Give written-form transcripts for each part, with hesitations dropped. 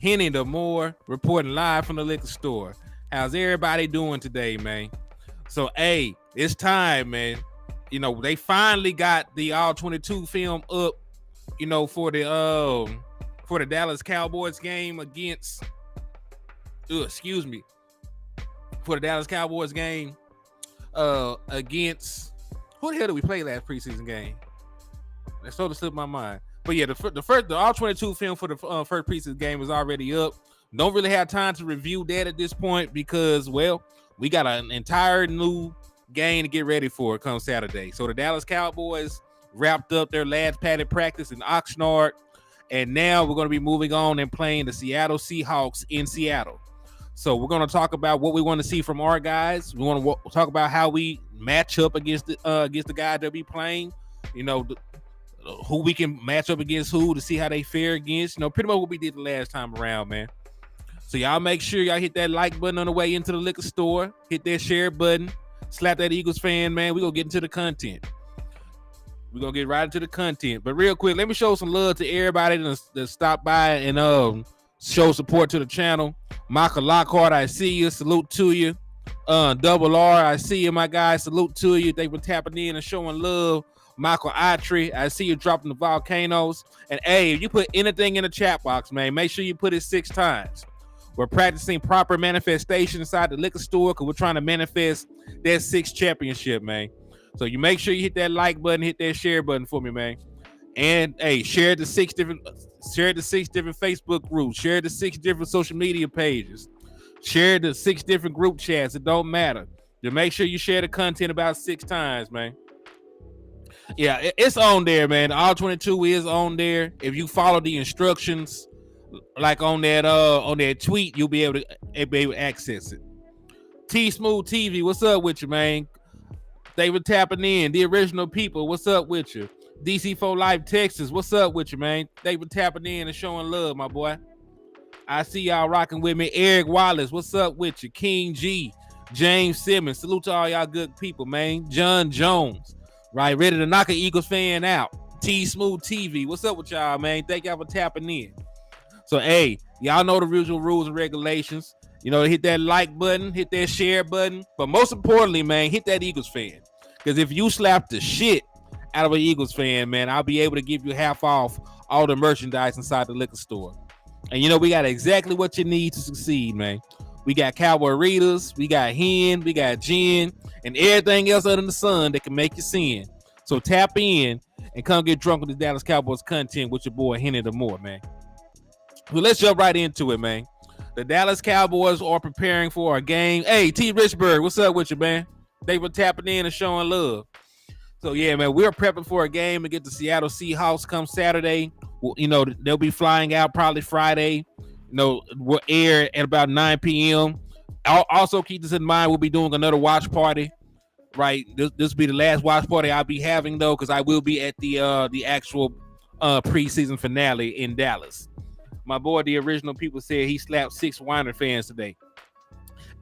Hennythemoor, reporting live from the liquor store. How's everybody doing today, man? So, hey, it's time, man. They finally got the All 22 film up. For the Dallas Cowboys game against. Excuse me. For the Dallas Cowboys game, against who the hell did we play last preseason game? That sort of slipped my mind. But yeah, the All 22 film for the first preseason game is already up. Don't really have time to review that at this point because, well, we got an entire new game to get ready for come Saturday. So the Dallas Cowboys wrapped up their last padded practice in Oxnard, and now we're going to be moving on and playing the Seattle Seahawks in Seattle. So we're going to talk about what we want to see from our guys. We want to talk about how we match up against the guys that we playing. Who we can match up against who to see how they fare against. Pretty much what we did the last time around, man. So y'all make sure y'all hit that like button on the way into the liquor store. Hit that share button. Slap that Eagles fan, man. We're going to get into the content. We're going to get right into the content. But real quick, let me show some love to everybody that stopped by and show support to the channel. Michael Lockhart, I see you. Salute to you. Double R, I see you, my guy. Salute to you. They were tapping in and showing love. Michael Atri, I see you dropping the volcanoes. And hey, if you put anything in the chat box, man, make sure you put it 6 times. We're practicing proper manifestation inside the liquor store because we're trying to manifest that 6th championship, man. So you make sure you hit that like button, hit that share button for me, man. And hey, share the 6 different Facebook groups, share the 6 different social media pages, share the 6 different group chats. It don't matter. Just make sure you share the content about 6 times, man. Yeah, it's on there, man. All 22 is on there. If you follow the instructions, like on that tweet, you'll be able to access it. T Smooth TV, what's up with you, man? They were tapping in. The original people, what's up with you? DC4 Live Texas, what's up with you, man? They were tapping in and showing love, my boy. I see y'all rocking with me. Eric Wallace, what's up with you? King G, James Simmons, salute to all y'all good people, man. John Jones. Right, ready to knock an Eagles fan out. T Smooth TV, what's up with y'all, man? Thank y'all for tapping in. So, hey, y'all know the usual rules and regulations. Hit that like button, hit that share button. But most importantly, man, hit that Eagles fan. Because if you slap the shit out of an Eagles fan, man, I'll be able to give you half off all the merchandise inside the liquor store. And, we got exactly what you need to succeed, man. We got Cowboy Readers, we got Hen, we got Gin, and everything else under the sun that can make you sin. So tap in and come get drunk with the Dallas Cowboys content with your boy Hennythemoor, man. Well, let's jump right into it, man. The Dallas Cowboys are preparing for a game. Hey, T. Richburg, what's up with you, man? They were tapping in and showing love. So, yeah, man, we're prepping for a game against the Seattle Seahawks come Saturday. Well, they'll be flying out probably Friday. Will air at about 9 p.m. Also, keep this in mind. We'll be doing another watch party, right? This will be the last watch party I'll be having, though, because I will be at the actual preseason finale in Dallas. My boy, the original people said he slapped 6 Weiner fans today.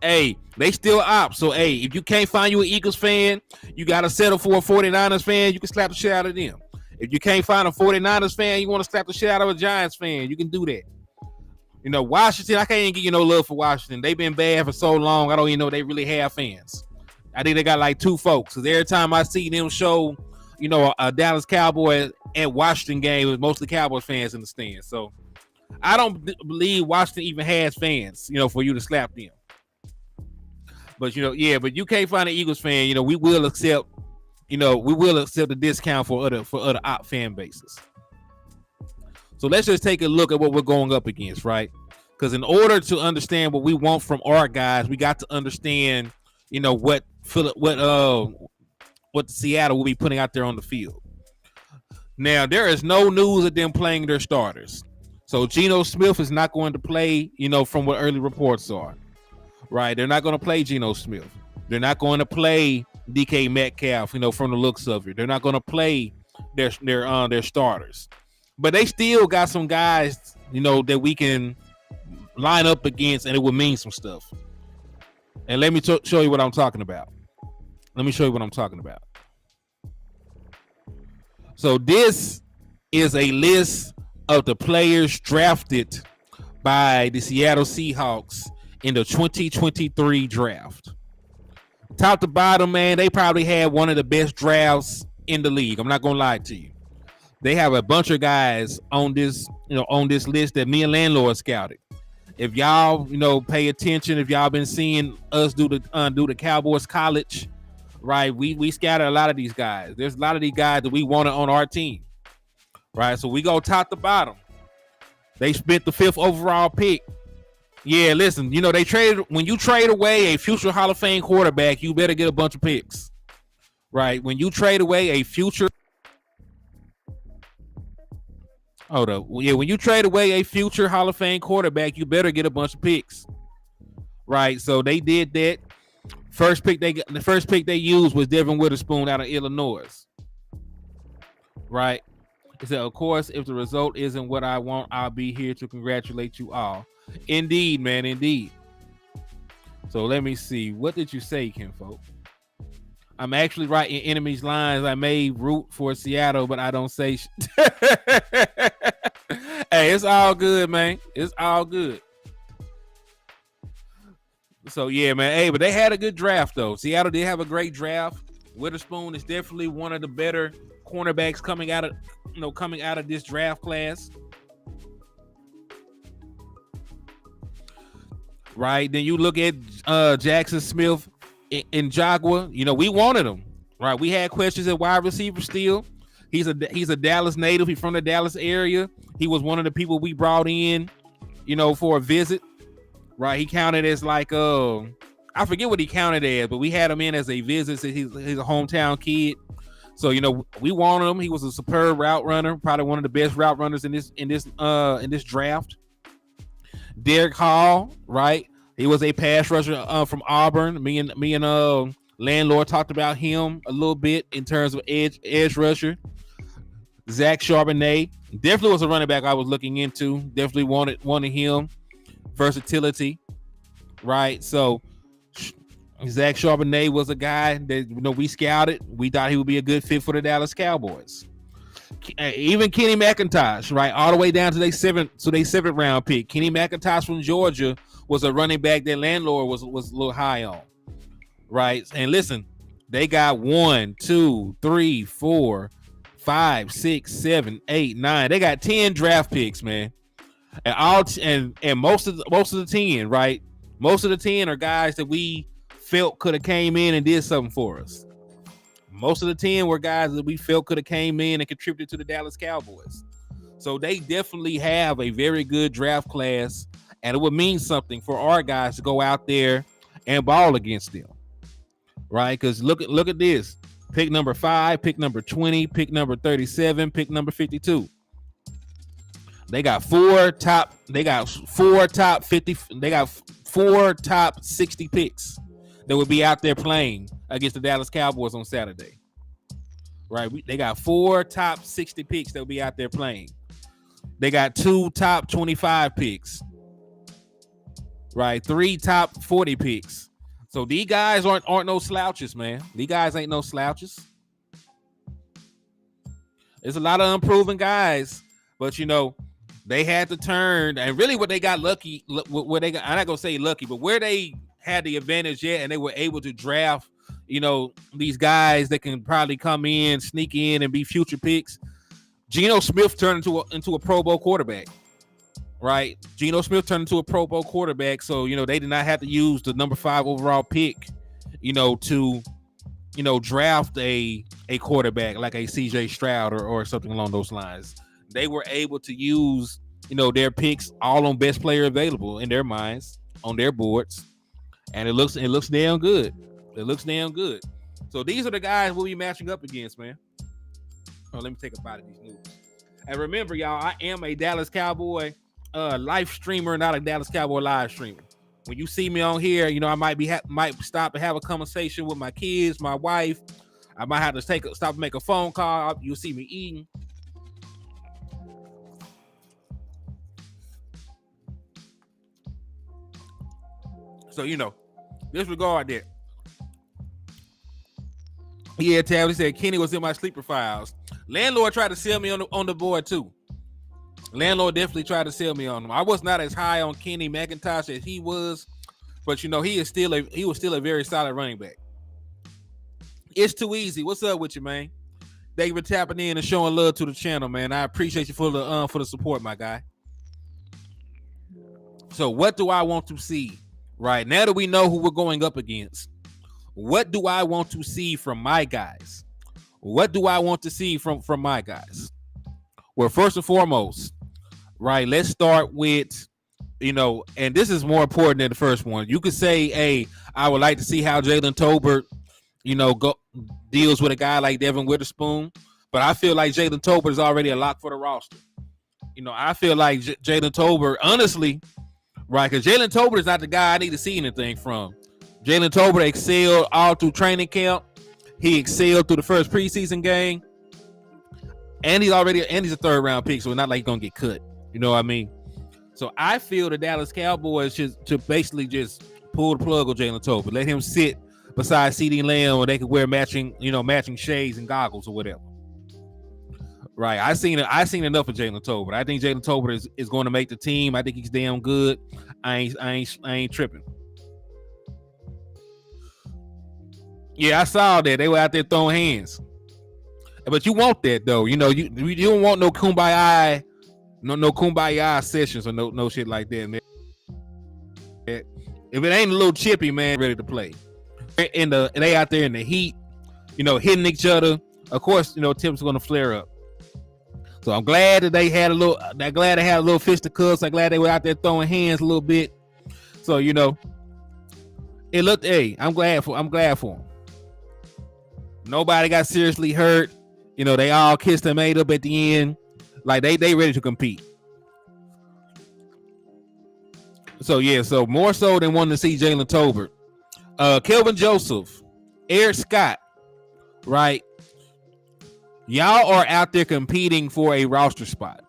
Hey, they still op. So, hey, if you can't find you an Eagles fan, you got to settle for a 49ers fan. You can slap the shit out of them. If you can't find a 49ers fan, you want to slap the shit out of a Giants fan, you can do that. Washington, I can't even give you no love for Washington. They've been bad for so long. I don't even know they really have fans. I think they got like 2 folks. Because every time I see them show, a Dallas Cowboy at Washington game, it was mostly Cowboys fans in the stands. So I don't believe Washington even has fans, for you to slap them. But, but you can't find an Eagles fan, we will accept, the discount for other op fan bases. So let's just take a look at what we're going up against, right? Because in order to understand what we want from our guys, we got to understand, what the Seattle will be putting out there on the field. Now, there is no news of them playing their starters. So Geno Smith is not going to play, from what early reports are, right? They're not going to play Geno Smith. They're not going to play DK Metcalf, from the looks of it. They're not going to play their starters. But they still got some guys, that we can line up against, and it will mean some stuff. And let me show you what I'm talking about. So this is a list of the players drafted by the Seattle Seahawks in the 2023 draft. Top to bottom, man, they probably had one of the best drafts in the league. I'm not gonna lie to you. They have a bunch of guys on this, on this list that me and Landlord scouted. If y'all, pay attention, if y'all been seeing us do the Cowboys college, right? We scouted a lot of these guys. There's a lot of these guys that we wanted on our team, right? So we go top to bottom. They spent the 5th overall pick. Yeah, listen, they traded. When you trade away a future Hall of Fame quarterback, you better get a bunch of picks, right? When you trade away a future, when you trade away a future Hall of Fame quarterback, you better get a bunch of picks, right? So they did that. The first pick they used was Devin Witherspoon out of Illinois, right? He said, of course, if the result isn't what I want, I'll be here to congratulate you all. Indeed, man, indeed. So let me see. What did you say, Kinfolk? I'm actually writing enemies' lines. I may root for Seattle, but I don't say Hey, it's all good, man. It's all good. So, yeah, man. Hey, but they had a good draft, though. Seattle did have a great draft. Witherspoon is definitely one of the better cornerbacks coming out of this draft class. Right, then you look at Jackson Smith in Jaguar. We wanted him. Right, we had questions at wide receiver still. He's a Dallas native. He's from the Dallas area. He was one of the people we brought in, for a visit. Right, he counted as like I forget what he counted as, but we had him in as a visit. So he's a hometown kid. So we wanted him. He was a superb route runner, probably one of the best route runners in this draft. Derek Hall, right? He was a pass rusher from Auburn. Me and Landlord talked about him a little bit in terms of edge rusher. Zach Charbonnet definitely was a running back I was looking into. Definitely wanted him. Versatility, right? So Zach Charbonnet was a guy that we scouted. We thought he would be a good fit for the Dallas Cowboys. Even Kenny McIntosh, right, all the way down to their seventh round pick. Kenny McIntosh from Georgia was a running back that Landlord was a little high on, right? And listen, they got 1, 2, 3, 4, 5, 6, 7, 8, 9. They got 10 draft picks, man. And most of the 10, right? Most of the 10 are guys that we felt could have came in and did something for us. Most of the 10 were guys that we felt could have came in and contributed to the Dallas Cowboys. So they definitely have a very good draft class, and it would mean something for our guys to go out there and ball against them, right? Because look at this: pick number 5, pick number 20, pick number 37, pick number 52. They got four top 50. They got 4 top 60 picks that would be out there playing against the Dallas Cowboys on Saturday. Right? They got 4 top 60 picks that will be out there playing. They got 2 top 25 picks. Right? 3 top 40 picks. So these guys aren't no slouches, man. These guys ain't no slouches. There's a lot of unproven guys, but they had to turn, and really what they got lucky, I'm not gonna say lucky, but where they had the advantage yet, and they were able to draft, these guys that can probably come in, sneak in, and be future picks. Geno Smith turned into a Pro Bowl quarterback, right? Geno Smith turned into a Pro Bowl quarterback, so they did not have to use the number 5 overall pick, to draft a quarterback like a CJ Stroud or something along those lines. They were able to use, their picks all on best player available in their minds, on their boards. And it looks damn good. It looks damn good. So these are the guys we'll be matching up against, man. Oh, let me take a bite of these noodles. And remember, y'all, I am a Dallas Cowboy live streamer, not a Dallas Cowboy live streamer. When you see me on here, I might stop and have a conversation with my kids, my wife. I might have to stop and make a phone call. You'll see me eating. So, disregard that. Yeah, Tab, he said Kenny was in my sleeper files. Landlord tried to sell me on the board too. Landlord definitely tried to sell me on him. I was not as high on Kenny McIntosh as he was, but he was still a very solid running back. It's too easy. What's up with you, man? Thank you for tapping in and showing love to the channel, man. I appreciate you for the support, my guy. So what do I want to see? Right now that we know who we're going up against, what do I want to see from my guys? What do I want to see from my guys? Well, first and foremost, right, let's start with, and this is more important than the first one. You could say, hey, I would like to see how Jalen Tolbert, deals with a guy like Devin Witherspoon, but I feel like Jalen Tolbert is already a lock for the roster. I feel like Jalen Tolbert, honestly, right, because Jalen Tolbert is not the guy I need to see anything from. Jalen Tolbert excelled all through training camp. He excelled through the first preseason game. And he's a third round pick, so it's not like he's gonna get cut. You know what I mean? So I feel the Dallas Cowboys should basically just pull the plug on Jalen Tolbert. Let him sit beside CeeDee Lamb, or they could wear matching shades and goggles or whatever. Right. I seen enough of Jalen Tolbert. I think Jalen Tolbert is going to make the team. I think he's damn good. I ain't tripping. Yeah, I saw that. They were out there throwing hands. But you want that though. You don't want no kumbaya, no kumbaya sessions or no shit like that, man. If it ain't a little chippy, man, ready to play. They out there in the heat, hitting each other. Of course, Tim's gonna flare up. So I'm glad that they had a little fisticuffs. I'm glad they were out there throwing hands a little bit. So it looked. Hey, I'm glad for them. Nobody got seriously hurt. They all kissed and made up at the end. Like they ready to compete. So more so than wanting to see Jalen Tolbert. Kelvin Joseph, Eric Scott, right? Y'all are out there competing for a roster spot.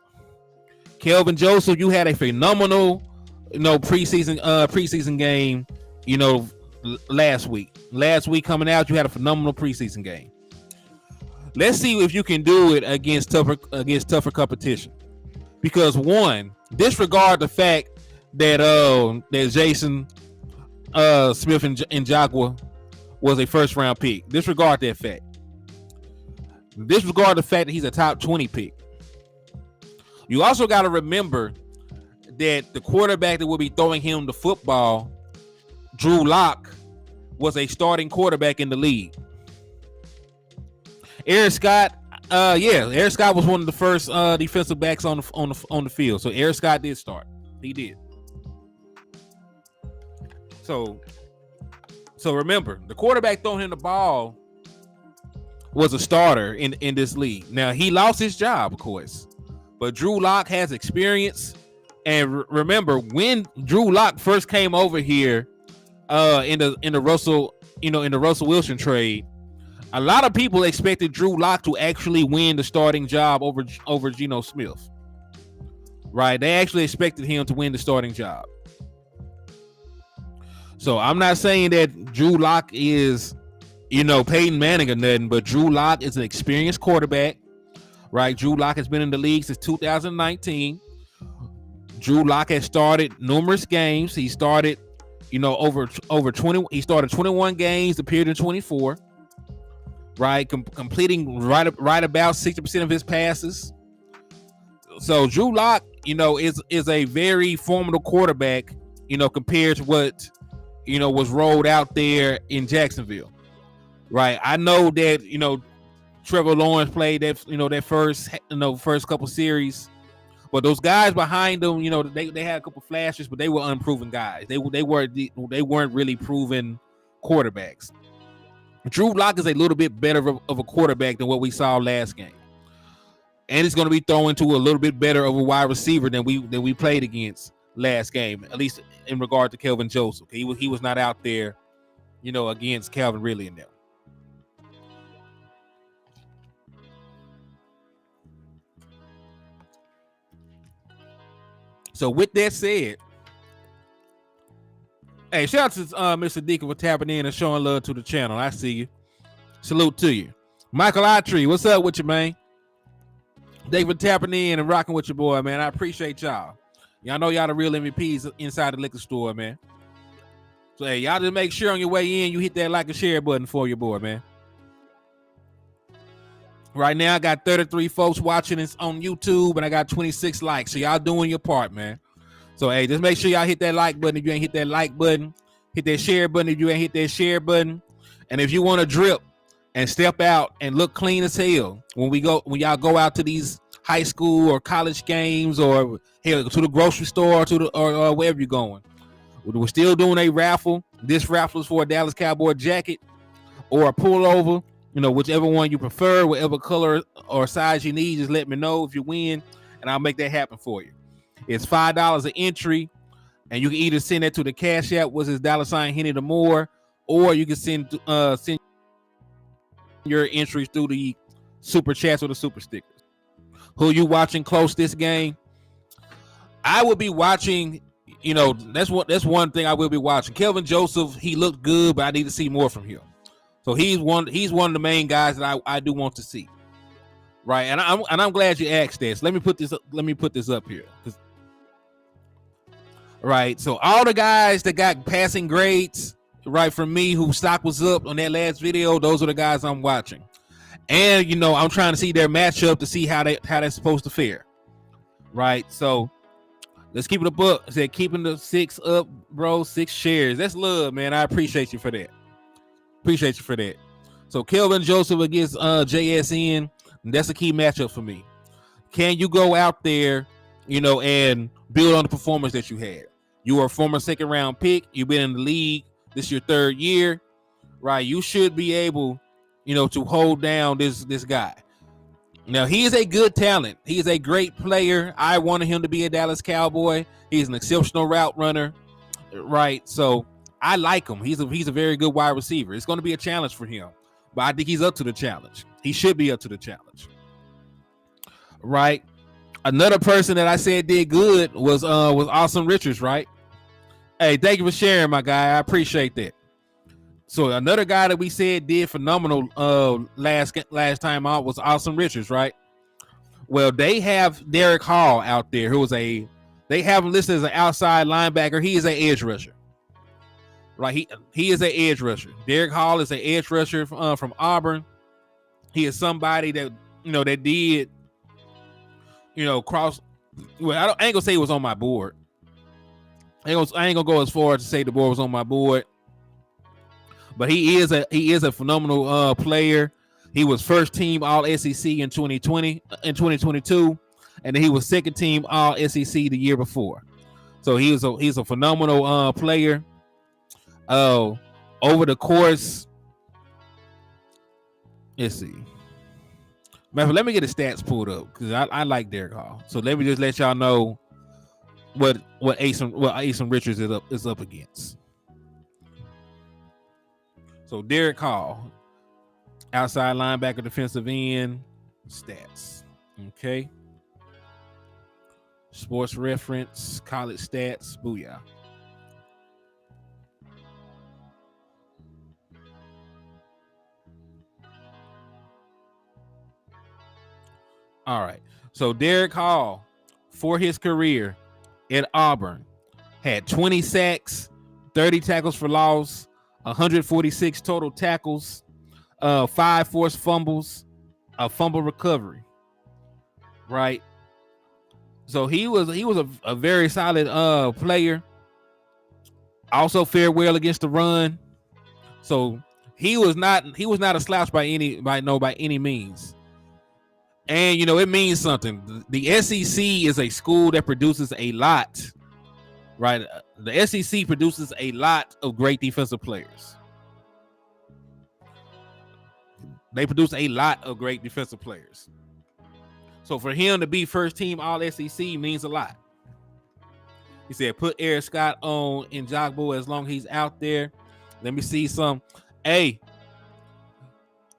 Kelvin Joseph, you had a phenomenal, preseason game, last week. Last week coming out, you had a phenomenal preseason game. Let's see if you can do it against tougher competition. Because one, disregard the fact that Jason Smith and Jaguar was a first round pick. Disregard that fact. Disregard the fact that he's a top 20 pick. You also got to remember that the quarterback that will be throwing him the football, Drew Lock, was a starting quarterback in the league. Eric Scott, Eric Scott was one of the first defensive backs on the field. So Eric Scott did start. He did. So remember, the quarterback throwing him the ball was a starter in this league. Now he lost his job, of course, but Drew Lock has experience. And remember, when Drew Lock first came over here, in the Russell Wilson trade, a lot of people expected Drew Lock to actually win the starting job over Geno Smith. Right? They actually expected him to win the starting job. So I'm not saying that Drew Lock is, Peyton Manning or nothing, but Drew Lock is an experienced quarterback. Right? Drew Lock has been in the league since 2019. Drew Lock has started numerous games. He started, over 20. He started 21 games, appeared in 24. Right, completing right about 60% of his passes. So Drew Lock, is a very formidable quarterback, compared to what, was rolled out there in Jacksonville. Right, I know that Trevor Lawrence played that first couple series, but those guys behind them, they had a couple flashes, but they were unproven guys. They weren't really proven quarterbacks. Drew Lock is a little bit better of a quarterback than what we saw last game, and he's going to be throwing to a little bit better of a wide receiver than we played against last game, at least in regard to Kelvin Joseph. He was not out there, against Calvin Ridley and them. So with that said, hey, shout out to Mr. Deacon for tapping in and showing love to the channel. I see you. Salute to you. Michael Autry, what's up with you, man? Thank you for tapping in and rocking with your boy, man. I appreciate y'all. Y'all know y'all the real MVPs inside the liquor store, man. So hey, y'all just make sure on your way in you hit that like and share button for your boy, man. Right now I got 33 folks watching this on YouTube and I got 26 likes. So y'all doing your part, man. So hey, just make sure y'all hit that like button if you ain't hit that like button. Hit that share button if you ain't hit that share button. And if you want to drip and step out and look clean as hell when y'all go out to these high school or college games or hell, to the grocery store or wherever you're going. We're still doing a raffle. This raffle is for a Dallas Cowboy jacket or a pullover, whichever one you prefer, whatever color or size you need, just let me know if you win and I'll make that happen for you. It's $5 an entry and you can either send that to the Cash App, which is $ Hennythemoor, or you can send your entries through the super chats or the super stickers. Who you watching close this game? I will be watching, that's one thing I will be watching. Kelvin Joseph, he looked good, but I need to see more from him. So he's one of the main guys that I do want to see. Right. And I'm glad you asked this. Let me put this up here. Right. So all the guys that got passing grades, right, from me, whose stock was up on that last video, those are the guys I'm watching. And I'm trying to see their matchup to see how they're supposed to fare. Right. So let's keep it a buck. I said keeping the 6 up, bro. 6 shares. That's love, man. I appreciate you for that. So Kelvin Joseph against JSN. That's a key matchup for me. Can you go out there, and build on the performance that you had? You are a former 2nd round pick. You've been in the league. This is your 3rd year, right? You should be able, to hold down this guy. Now, he is a good talent. He is a great player. I wanted him to be a Dallas Cowboy. He's an exceptional route runner, right? So I like him. He's a very good wide receiver. It's going to be a challenge for him, but I think he's up to the challenge. He should be up to the challenge, right? Another person that I said did good was Awesome Richards, right? Hey, thank you for sharing, my guy. I appreciate that. So another guy that we said did phenomenal last time out was Awesome Richards, right? Well, they have Derek Hall out there, they have him listed as an outside linebacker. He is an edge rusher, right? He is an edge rusher. Derek Hall is an edge rusher from Auburn. He is somebody that that did cross. Well, I ain't gonna say it was on my board. I ain't gonna go as far as to say the board was on my board, but he is a phenomenal player. He was 1st team All SEC in 2022, and then he was 2nd team All SEC the year before. So he's a phenomenal player. Over the course, let's see. Let me get the stats pulled up because I like Derek Hall. So let me just let y'all know what Awesome Richards is up against. So Derek Hall, outside linebacker, defensive end, stats. Okay. Sports Reference, college stats, booyah. All right. So Derek Hall, for his career at Auburn, had 20 sacks, 30 tackles for loss, 146 total tackles, 5 forced fumbles, a fumble recovery. Right. So he was a very solid player. Also fared well against the run. So he was not a slouch by any means. And it means something. The SEC is a school that produces a lot, right? The SEC produces a lot of great defensive players. They produce a lot of great defensive players. So for him to be 1st team All SEC means a lot. He said, put Eric Scott on in Jogbo as long as he's out there. Let me see some. Hey,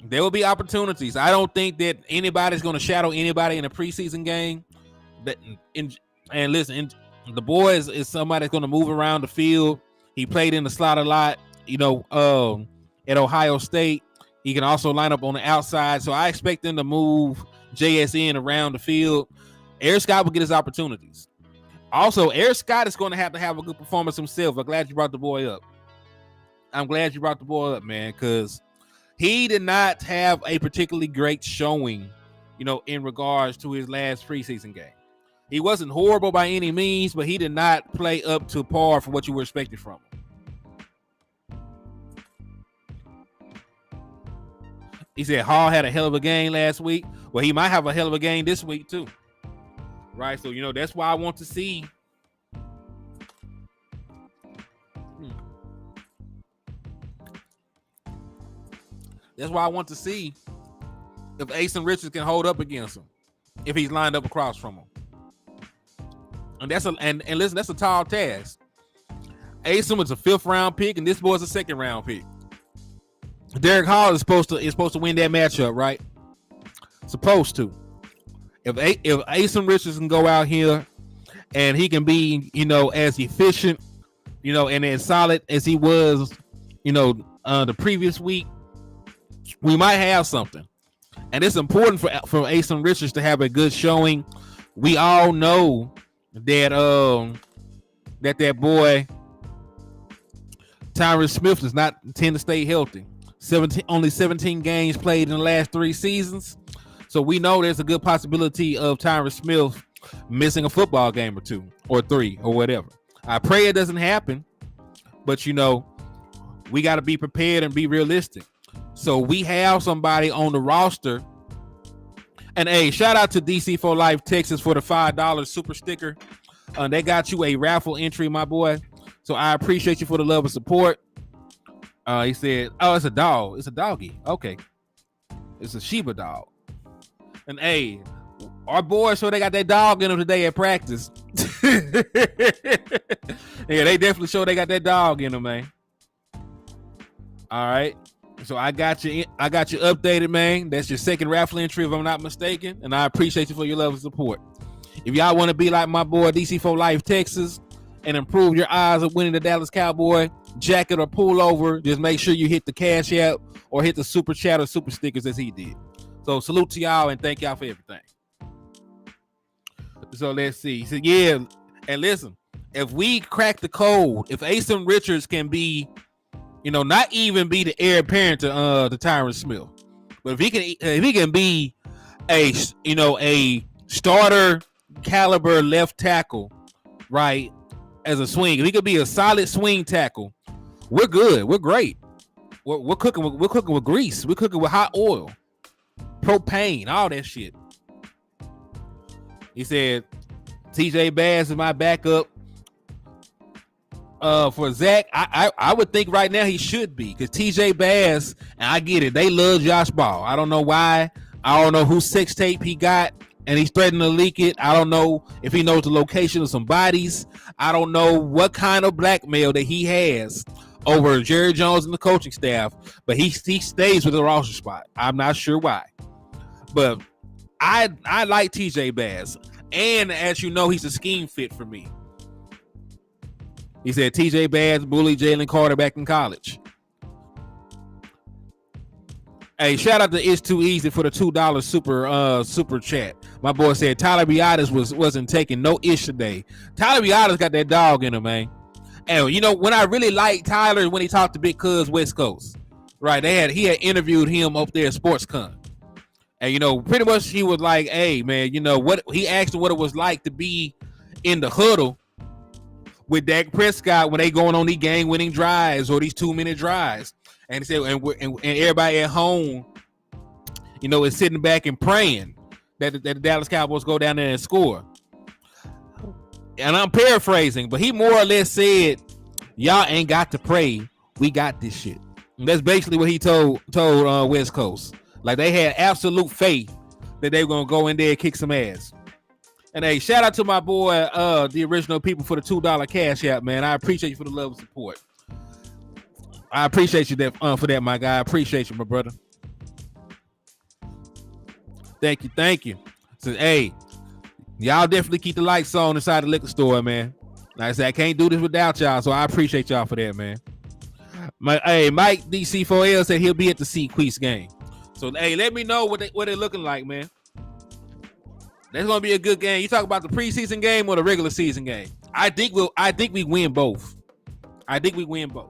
there will be opportunities. I don't think that anybody's going to shadow anybody in a preseason game. And listen, the boy is somebody that's going to move around the field. He played in the slot a lot, at Ohio State. He can also line up on the outside. So I expect them to move JSN around the field, Eric Scott will get his opportunities. Also, Eric Scott is going to have a good performance himself. I'm glad you brought the boy up. Man, because he did not have a particularly great showing, in regards to his last preseason game. He wasn't horrible by any means, but he did not play up to par for what you were expecting from him. He said Hall had a hell of a game last week. Well, he might have a hell of a game this week too. Right? So, that's why I want to see. That's why I want to see if Asen Richards can hold up against him, if he's lined up across from him. And listen, that's a tall task. Asen was a 5th round pick, and this boy's a 2nd round pick. Derek Hall is supposed to win that matchup, right? Supposed to. If Asen Richards can go out here and he can be, as efficient, and as solid as he was, the previous week, we might have something. And it's important for Asen Richards to have a good showing. We all know that that boy Tyron Smith does not tend to stay healthy. Only 17 games played in the last 3 seasons. So we know there's a good possibility of Tyron Smith missing a football game or 2 or 3 or whatever. I pray it doesn't happen, but we got to be prepared and be realistic. So we have somebody on the roster. And hey, shout out to DC for Life Texas for the $5 super sticker. They got you a raffle entry, my boy. So I appreciate you for the love and support. He said, oh, it's a dog. It's a doggy. Okay. It's a Shiba dog. And hey, our boys, so they got that dog in them today at practice. Yeah, they definitely show they got that dog in them, man. All right. So I got you updated, man. That's your 2nd raffle entry, if I'm not mistaken. And I appreciate you for your love and support. If y'all want to be like my boy DC for Life Texas and improve your odds of winning the Dallas Cowboy jacket or pullover, just make sure you hit the Cash App or hit the super chat or super stickers as he did. So salute to y'all and thank y'all for everything. So let's see. So yeah, and listen, if we crack the code, if Asen Richards can be, not even be the heir apparent to Tyron Smith, but if he can be a starter caliber left tackle, right, as a swing, if he could be a solid swing tackle, we're good. We're great. We're cooking with grease. We're cooking with hot oil, propane, all that shit. He said, TJ Bass is my backup. For Zach, I would think right now he should be, because TJ Bass, and I get it, they love Josh Ball. I don't know why. I don't know whose sex tape he got, and he's threatening to leak it. I don't know if he knows the location of some bodies. I don't know what kind of blackmail that he has over Jerry Jones and the coaching staff, but he stays with the roster spot. I'm not sure why, but I like TJ Bass, and as you know, he's a scheme fit for me. He said TJ Bass bullied Jalen Carter back in college. Hey, shout out to It's Too Easy for the $2 super chat. My boy said Tyler Biadasz wasn't taking no ish today. Tyler Biadasz got that dog in him, man. And when I really liked Tyler, when he talked to Big Cuz West Coast, right? He had interviewed him up there at SportsCon. And pretty much he was like, hey man, what he asked him what it was like to be in the huddle with Dak Prescott when they going on these game-winning drives or these 2-minute drives. And he said, and everybody at home, is sitting back and praying that the Dallas Cowboys go down there and score. And I'm paraphrasing, but he more or less said, y'all ain't got to pray. We got this shit. And that's basically what he told West Coast. Like, they had absolute faith that they were going to go in there and kick some ass. And hey, shout out to my boy, the original people, for the $2 Cash App, man. I appreciate you for the love and support. I appreciate you for that, my guy. I appreciate you, my brother. Thank you. So, hey, y'all definitely keep the lights on inside the liquor store, man. Like I said, I can't do this without y'all, so I appreciate y'all for that, man. Mike DC4L said he'll be at the Seahawks game. So, hey, let me know what they're looking like, man. That's gonna be a good game. You talk about the preseason game or the regular season game? I think we win both. I think we win both.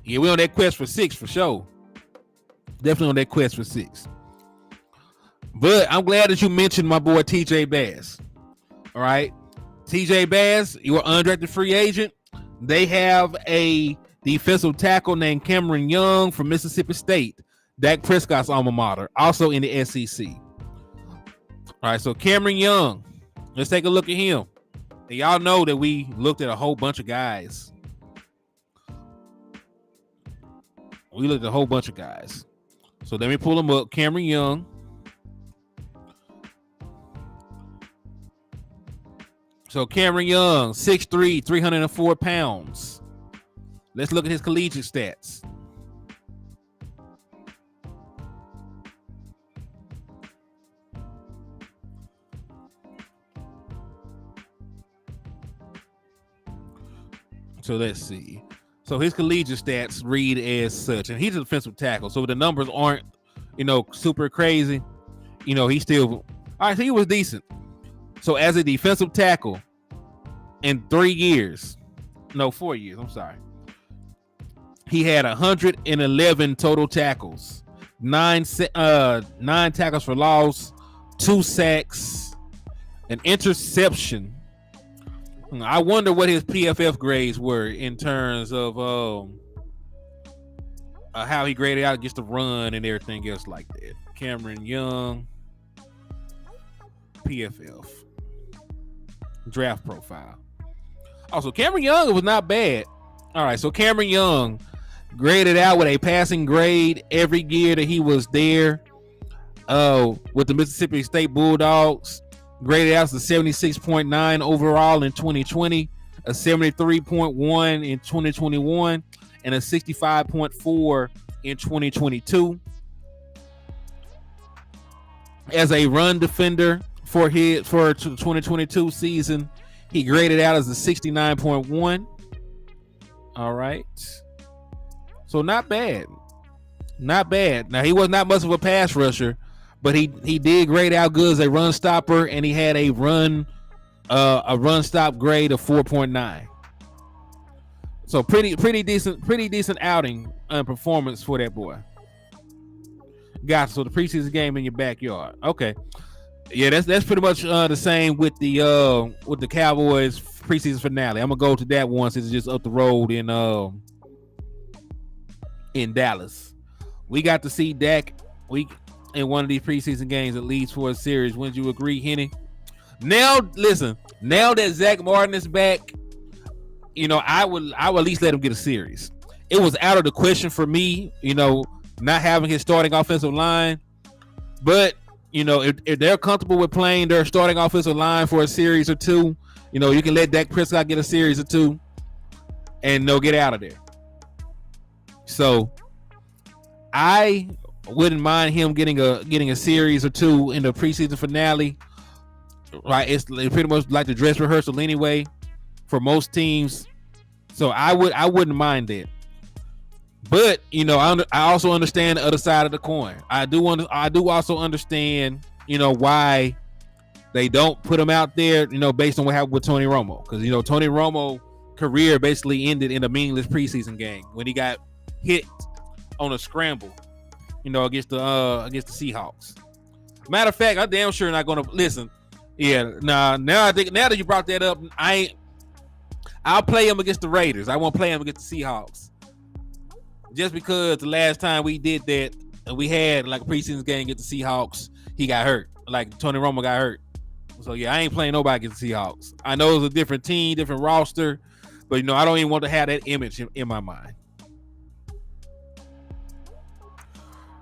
Yeah, we're on that quest for 6 for sure. Definitely on that quest for 6. But I'm glad that you mentioned my boy TJ Bass. All right. TJ Bass, you're an undrafted free agent. They have a defensive tackle named Cameron Young from Mississippi State, Dak Prescott's alma mater, also in the SEC. All right, so Cameron Young, let's take a look at him. And y'all know that we looked at a whole bunch of guys. So let me pull him up. Cameron Young. So Cameron Young, 6'3", 304 pounds. Let's look at his collegiate stats. So let's see. So his collegiate stats read as such, and he's a defensive tackle. So the numbers aren't, super crazy. He's still all right. So he was decent. So as a defensive tackle, in 4 years, I'm sorry. He had 111 total tackles, 9 tackles for loss, 2 sacks, an interception. I wonder what his PFF grades were in terms of how he graded out against the run and everything else like that. Cameron Young, PFF, draft profile. Also, Cameron Young was not bad. All right, so Cameron Young graded out with a passing grade every year that he was there with the Mississippi State Bulldogs. Graded out as a 76.9 overall in 2020, a 73.1 in 2021, and a 65.4 in 2022. As a run defender for the 2022 season, he graded out as a 69.1. All right. So not bad. Not bad. Now, he was not much of a pass rusher, but he did grade out good as a run stopper, and he had a run stop grade of 4.9. So pretty decent outing and performance for that boy. Gotcha. So the preseason game in your backyard. Okay. Yeah, that's pretty much the same with the Cowboys preseason finale. I'm gonna go to that one since it's just up the road in Dallas. We got to see Dak in one of these preseason games at least for a series. Wouldn't you agree, Henny? Now that Zach Martin is back, I would at least let him get a series. It was out of the question for me, not having his starting offensive line. But, if they're comfortable with playing their starting offensive line for a series or two, you can let Dak Prescott get a series or two and they'll get out of there. So I wouldn't mind him getting a series or two in the preseason finale. Right, it's pretty much like the dress rehearsal anyway for most teams. So I wouldn't mind that. But I also understand the other side of the coin. I do also understand why they don't put him out there. Based on what happened with Tony Romo, because Tony Romo career basically ended in a meaningless preseason game when he got hit on a scramble. Against the Seahawks. Matter of fact, I'm damn sure not gonna listen. Yeah, now that you brought that up, I'll play him against the Raiders. I won't play him against the Seahawks. Just because the last time we did that, and we had like a preseason game against the Seahawks, he got hurt. Like Tony Romo got hurt. So yeah, I ain't playing nobody against the Seahawks. I know it's a different team, different roster, but I don't even want to have that image in my mind.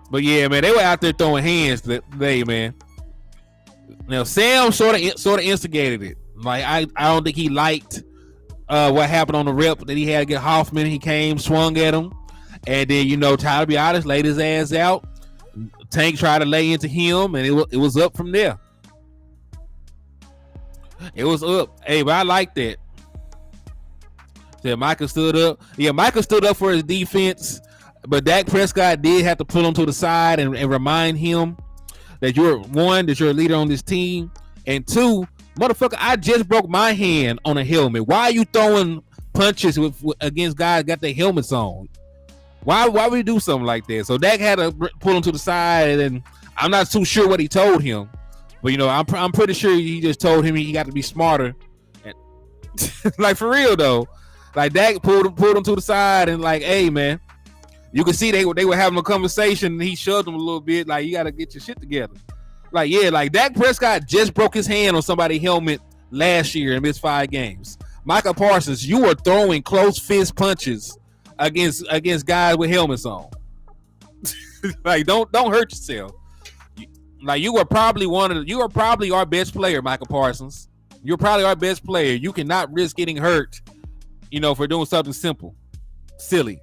But yeah, man, they were out there throwing hands today, man. Now Sam sort of instigated it. Like I don't think he liked what happened on the rep that he had against Hoffman. He came, swung at him, and then Tyler Biotis laid his ass out. Tank tried to lay into him, and it was up from there. It was up. Hey, but I like that. So Micah stood up. Yeah, Micah stood up for his defense. But Dak Prescott did have to pull him to the side and remind him that you're a leader on this team, and two, motherfucker, I just broke my hand on a helmet. Why are you throwing punches against guys got their helmets on? Why would you do something like that? So Dak had to pull him to the side, and I'm not too sure what he told him, but I'm pretty sure he just told him he got to be smarter. And like for real though, like Dak pulled him to the side and like, hey man, you can see they were having a conversation, and he shoved him a little bit, like you got to get your shit together. Like yeah, like Dak Prescott just broke his hand on somebody's helmet last year and missed 5 games. Micah Parsons, you were throwing close fist punches against guys with helmets on. Like don't hurt yourself. Like you are probably our best player, Micah Parsons. You're probably our best player. You cannot risk getting hurt, for doing something silly.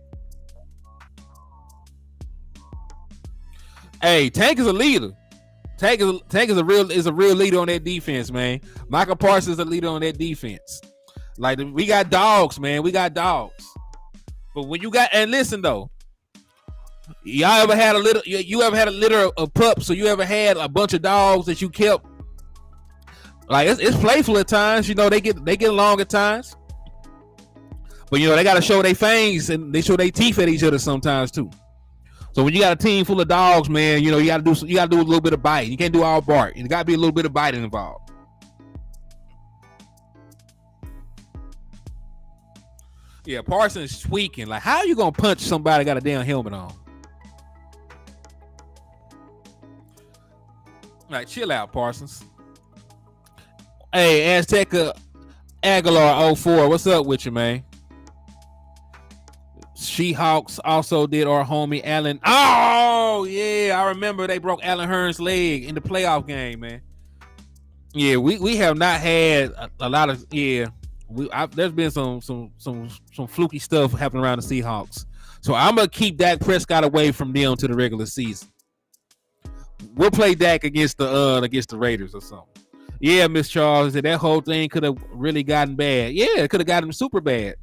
Hey, Tank is a leader. Tank is a real leader on that defense, man. Micah Parsons is a leader on that defense. Like we got dogs, man. We got dogs. But when you got, and listen though, you ever had a litter of pups, or you ever had a bunch of dogs that you kept? Like it's playful at times, they get along at times. But they gotta show their fangs and they show their teeth at each other sometimes too. So when you got a team full of dogs, man, you gotta do a little bit of biting. You can't do all bark. There gotta be a little bit of biting involved. Yeah, Parsons tweaking. Like, how are you gonna punch somebody that got a damn helmet on? Like, chill out, Parsons. Hey, Azteca Aguilar 04, what's up with you, man? Seahawks also did our homie Allen. Oh yeah, I remember they broke Allen Hurns' leg in the playoff game, man. Yeah, we have not had a lot of there's been some fluky stuff happening around the Seahawks. So I'm gonna keep Dak Prescott away from them to the regular season. We'll play Dak against the Raiders or something. Yeah, Miss Charles, that whole thing could have really gotten bad. Yeah, it could have gotten super bad.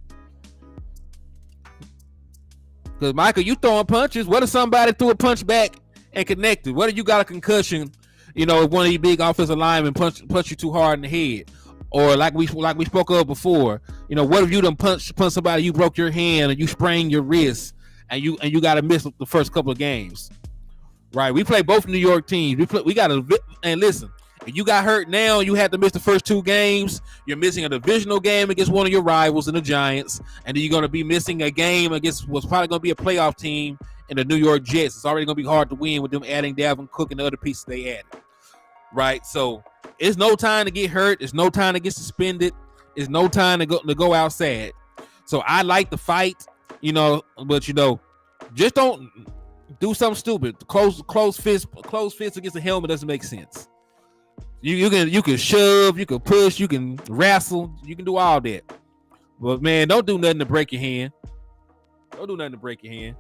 Because Michael, you throwing punches. What if somebody threw a punch back and connected? What if you got a concussion? If one of these big offensive linemen punch you too hard in the head? Or like we spoke of before, what if you done punch somebody, you broke your hand, and you sprained your wrist, and you got to miss the first couple of games, right? We play both New York teams. And listen, if you got hurt now, you had to miss the first 2 games. You're missing a divisional game against one of your rivals in the Giants, and then you're going to be missing a game against what's probably going to be a playoff team in the New York Jets. It's already going to be hard to win with them adding Dalvin Cook and the other pieces they added, right? So it's no time to get hurt. It's no time to get suspended. It's no time to go outside. So I like the fight, but just don't do something stupid. Close fist against a helmet doesn't make sense. You can shove, you can push, you can wrestle, you can do all that. But man, don't do nothing to break your hand. Don't do nothing to break your hand.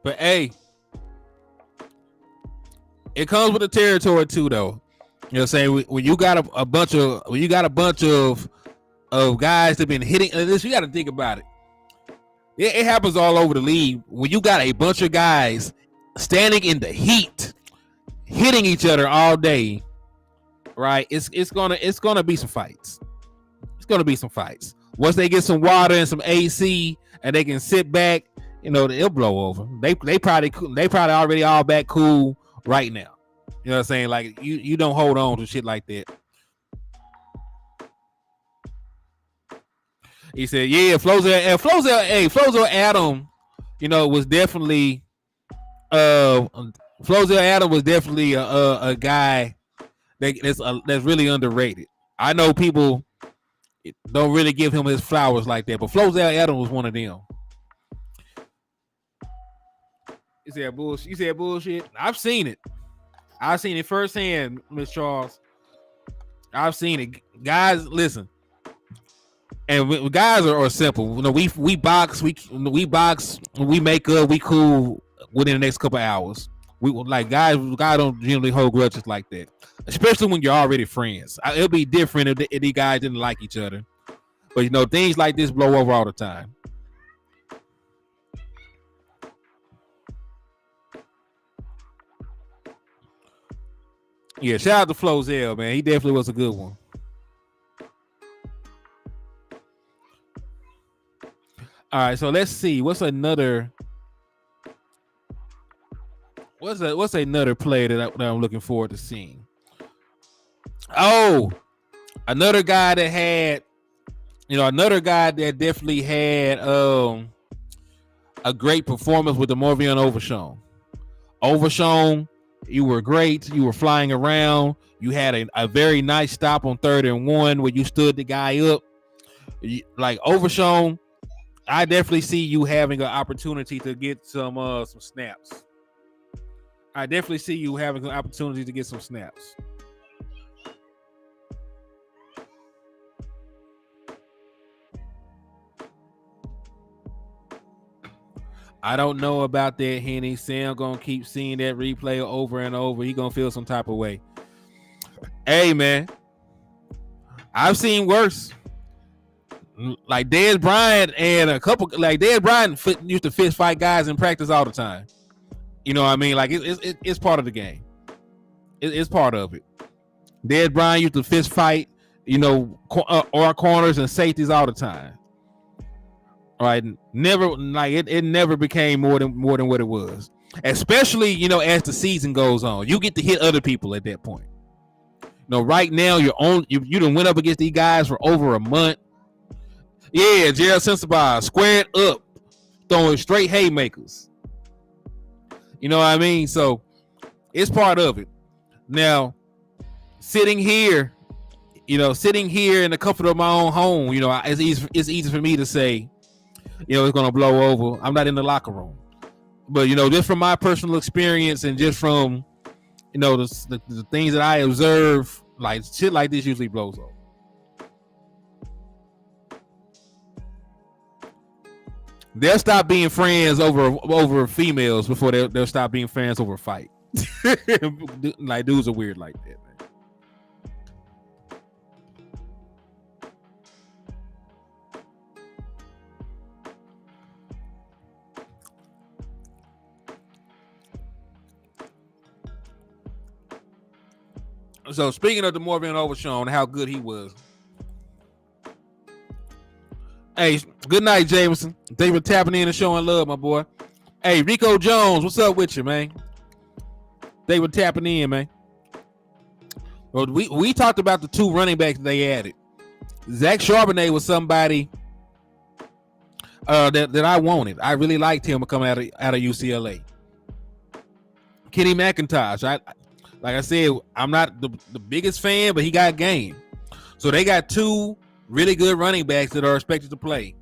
But hey, it comes with the territory too, though. You know what I'm saying? When you got a bunch of guys that been hitting this, you got to think about it. It happens all over the league. When you got a bunch of guys standing in the heat, hitting each other all day, right? It's gonna be some fights. It's gonna be some fights. Once they get some water and some AC, and they can sit back, it'll blow over. They probably already all back cool right now. You know what I'm saying? Like you don't hold on to shit like that. He said, yeah, Flozel Adam, was definitely Flozel Adam was definitely a guy that's really underrated. I know people don't really give him his flowers like that, but Flozel Adam was one of them. You said bullshit. I've seen it. I've seen it firsthand, Miss Charles. I've seen it. Guys, listen. And guys are simple. We box, we make up, we cool within the next couple of hours. We like guys don't generally hold grudges like that, especially when you're already friends. It'll be different if these guys didn't like each other. But things like this blow over all the time. Yeah, shout out to Flozell, man. He definitely was a good one. All right, so let's see. What's another player that I'm looking forward to seeing? Oh, another guy that had, definitely had a great performance with the Morvion Overshown. Overshown, you were great. You were flying around. You had a very nice stop on 3rd and 1 where you stood the guy up. Like Overshown, I definitely see you having an opportunity to get some snaps. I definitely see you having an opportunity to get some snaps. I don't know about that, Henny. Sam gonna keep seeing that replay over and over. He gonna feel some type of way. Hey, man, I've seen worse. Like Dez Bryant and Dez Bryant used to fist fight guys in practice all the time. You know what I mean? Like it's part of the game. It's part of it. Dez Bryant used to fist fight, or corners and safeties all the time. All right, never it never became more than what it was. Especially, as the season goes on, you get to hit other people at that point. Right now you done went up against these guys for over a month. Yeah, Gerald Sensabaugh squared up, throwing straight haymakers. You know what I mean? So it's part of it. Now, sitting here in the comfort of my own home, it's easy for me to say, it's gonna blow over. I'm not in the locker room, but just from my personal experience and just from the things that I observe, like shit like this usually blows over. They'll stop being friends over females before they'll stop being friends over a fight. Like dudes are weird like that, man. So speaking of the Morvion Overshown, how good he was. Hey, good night, Jameson. Thank you for tapping in and showing love, my boy. Hey, Rico Jones, what's up with you, man? They were tapping in, man. Well, we talked about the 2 running backs they added. Zach Charbonnet was somebody that I wanted. I really liked him coming out of UCLA. Kenny McIntosh, like I said, I'm not the biggest fan, but he got game. So they got 2 really good running backs that are expected to play.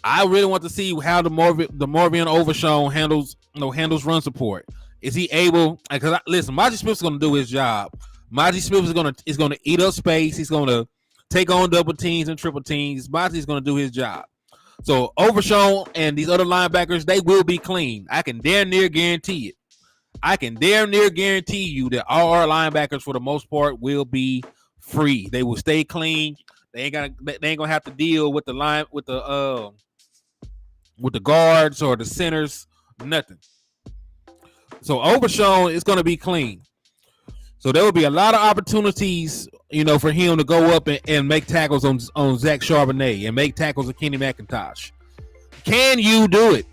I really want to see how the Morvion Overshown handles run support. Is he able? Because listen, Maji Smith's going to do his job. Maji Smith is going to eat up space. He's going to take on double teams and triple teams. Maji's going to do his job. So Overshown and these other linebackers, they will be clean. I can damn near guarantee it. I can damn near guarantee you that all our linebackers, for the most part, will be free. They will stay clean. They ain't gonna have to deal with the line with the guards or the centers. Nothing. So Overshown is gonna be clean. So there will be a lot of opportunities, for him to go up and make tackles on Zach Charbonnet and make tackles on Kenny McIntosh. Can you do it?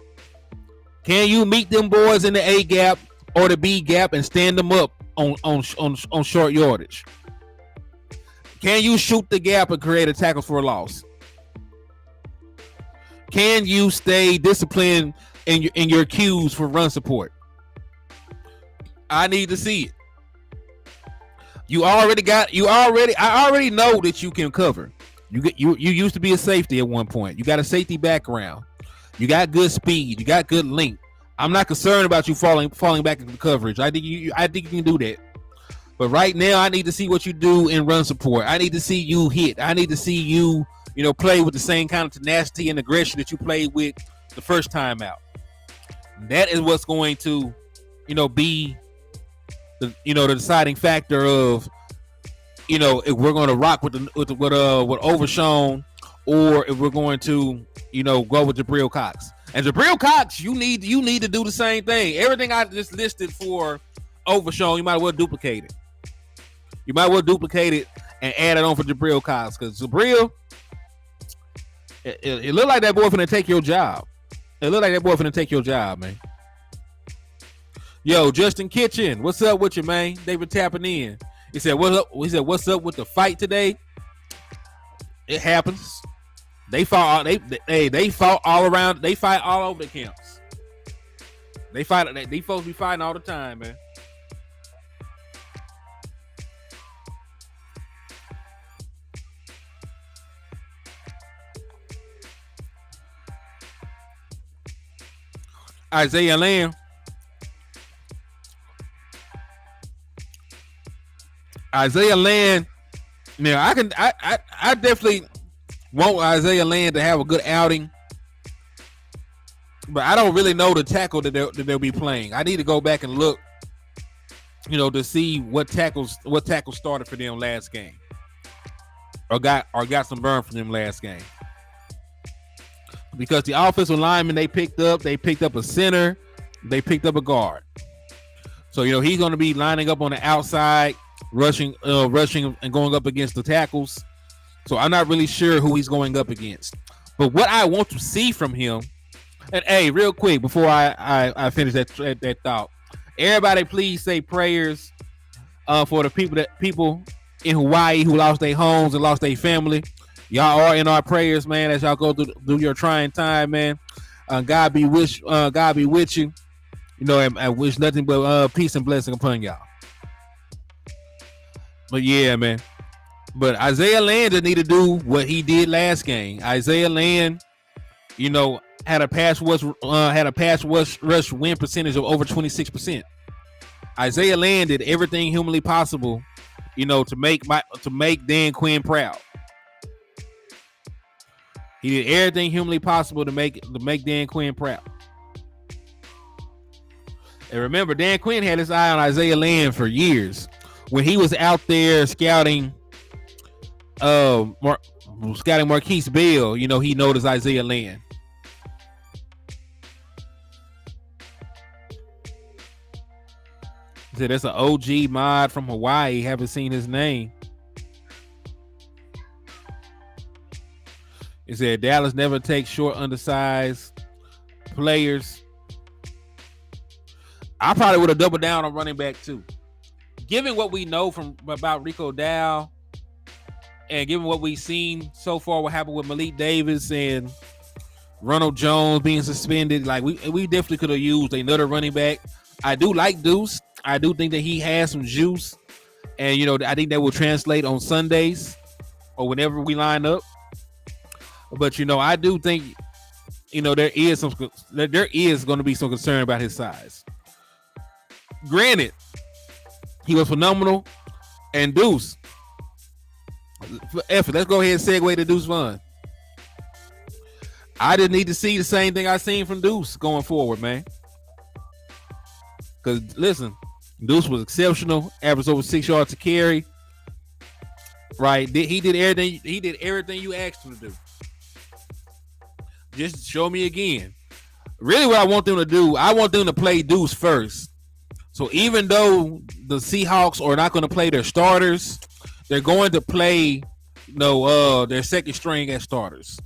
Can you meet them boys in the A gap or the B gap and stand them up on short yardage? Can you shoot the gap and create a tackle for a loss? Can you stay disciplined in your cues for run support? I need to see it. I already know that you can cover. You used to be a safety at one point. You got a safety background. You got good speed. You got good length. I'm not concerned about you falling back into coverage. I think you can do that. But right now, I need to see what you do in run support. I need to see you hit. I need to see you, play with the same kind of tenacity and aggression that you played with the first time out. That is what's going to, be the deciding factor of if we're going to rock with Overshown, or if we're going to, go with Jabril Cox. And Jabril Cox, you need to do the same thing. Everything I just listed for Overshown, you might as well duplicate it. You might as well duplicate it and add it on for Jabril Cox, because Jabril, it looked like that boy finna take your job. It looked like that boy finna take your job, man. Yo, Justin Kitchen, what's up with you, man? They been tapping in. He said, "What's up?" He said, "What's up with the fight today?" It happens. They fought. They fought all around. They fight all over the camps. They fight. They supposed to be fighting all the time, man. Isaiah Lamb. Now I definitely want Isaiah Lamb to have a good outing, but I don't really know the tackle that they'll be playing. I need to go back and look, to see what tackles started for them last game, or got some burn from them last game. Because the offensive lineman they picked up a center, they picked up a guard. So he's going to be lining up on the outside, rushing and going up against the tackles. So I'm not really sure who he's going up against. But what I want to see from him, and hey, real quick before I finish that thought, everybody please say prayers for the people in Hawaii who lost their homes and lost their family. Y'all are in our prayers, man, as y'all go through your trying time, man. God be with you. And I wish nothing but peace and blessing upon y'all. But yeah, man. But Isaiah Land just need to do what he did last game. Isaiah Land, had a pass rush win percentage of over 26%. Isaiah Land did everything humanly possible, to make Dan Quinn proud. He did everything humanly possible to make Dan Quinn proud. And remember, Dan Quinn had his eye on Isaiah Land for years. When he was out there scouting Marquise Bell, he noticed Isaiah Land. He said that's an OG mod from Hawaii. Haven't seen his name. He said Dallas never takes short, undersized players. I probably would have doubled down on running back too. Given what we know about Rico Dow, and given what we've seen so far, what happened with Malik Davis and Ronald Jones being suspended, like we definitely could have used another running back. I do like Deuce. I do think that he has some juice, and I think that will translate on Sundays or whenever we line up. But I do think there is going to be some concern about his size. Granted, he was phenomenal, and Deuce. Let's go ahead and segue to Deuce Vaughn. I just need to see the same thing I seen from Deuce going forward, man. Because listen, Deuce was exceptional, averaged over 6 yards to carry. Right, he did everything. He did everything you asked him to do. Just show me again. Really, what I want them to do, I want them to play Deuce first. So even though the Seahawks are not going to play their starters, they're going to play, their second string as starters.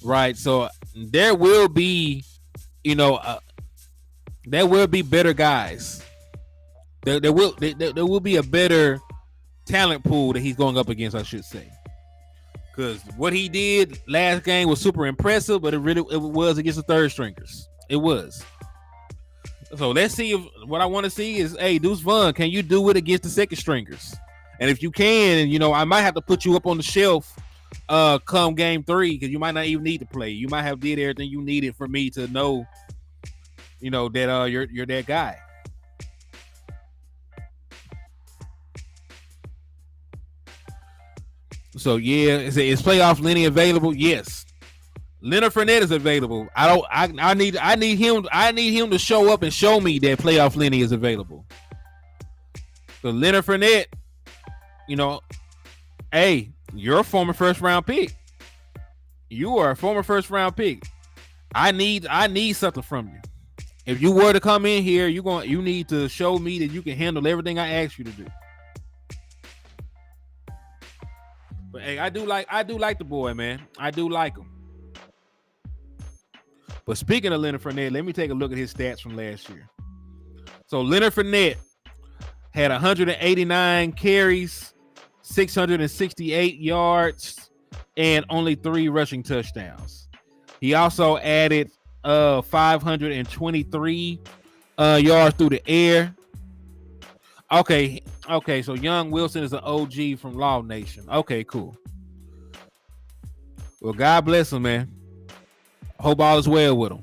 Right. So there will be, there will be better guys. There will be a better talent pool that he's going up against, I should say. Because what he did last game was super impressive, but it was against the third stringers. It was. So let's see what I want to see is, hey, Deuce Vaughn, can you do it against the second stringers? And if you can, I might have to put you up on the shelf come game 3, because you might not even need to play. You might have did everything you needed for me to know, that you're that guy. So yeah, is playoff Lenny available? Yes. Leonard Fournette is available. I need him to show up and show me that playoff Lenny is available. So Leonard Fournette, You know, hey, you're a former first round pick. You are a former first round pick. I need something from you. If you were to come in here, you need to show me that you can handle everything I ask you to do. But hey, I do like the boy, man. I do like him. But speaking of Leonard Fournette, let me take a look at his stats from last year. So Leonard Fournette had 189 carries, 668 yards, and only 3 rushing touchdowns. He also added 523 yards through the air. Okay, so Young Wilson is an OG from Law Nation. Okay, cool. Well, God bless him, man. Hope all is well with him.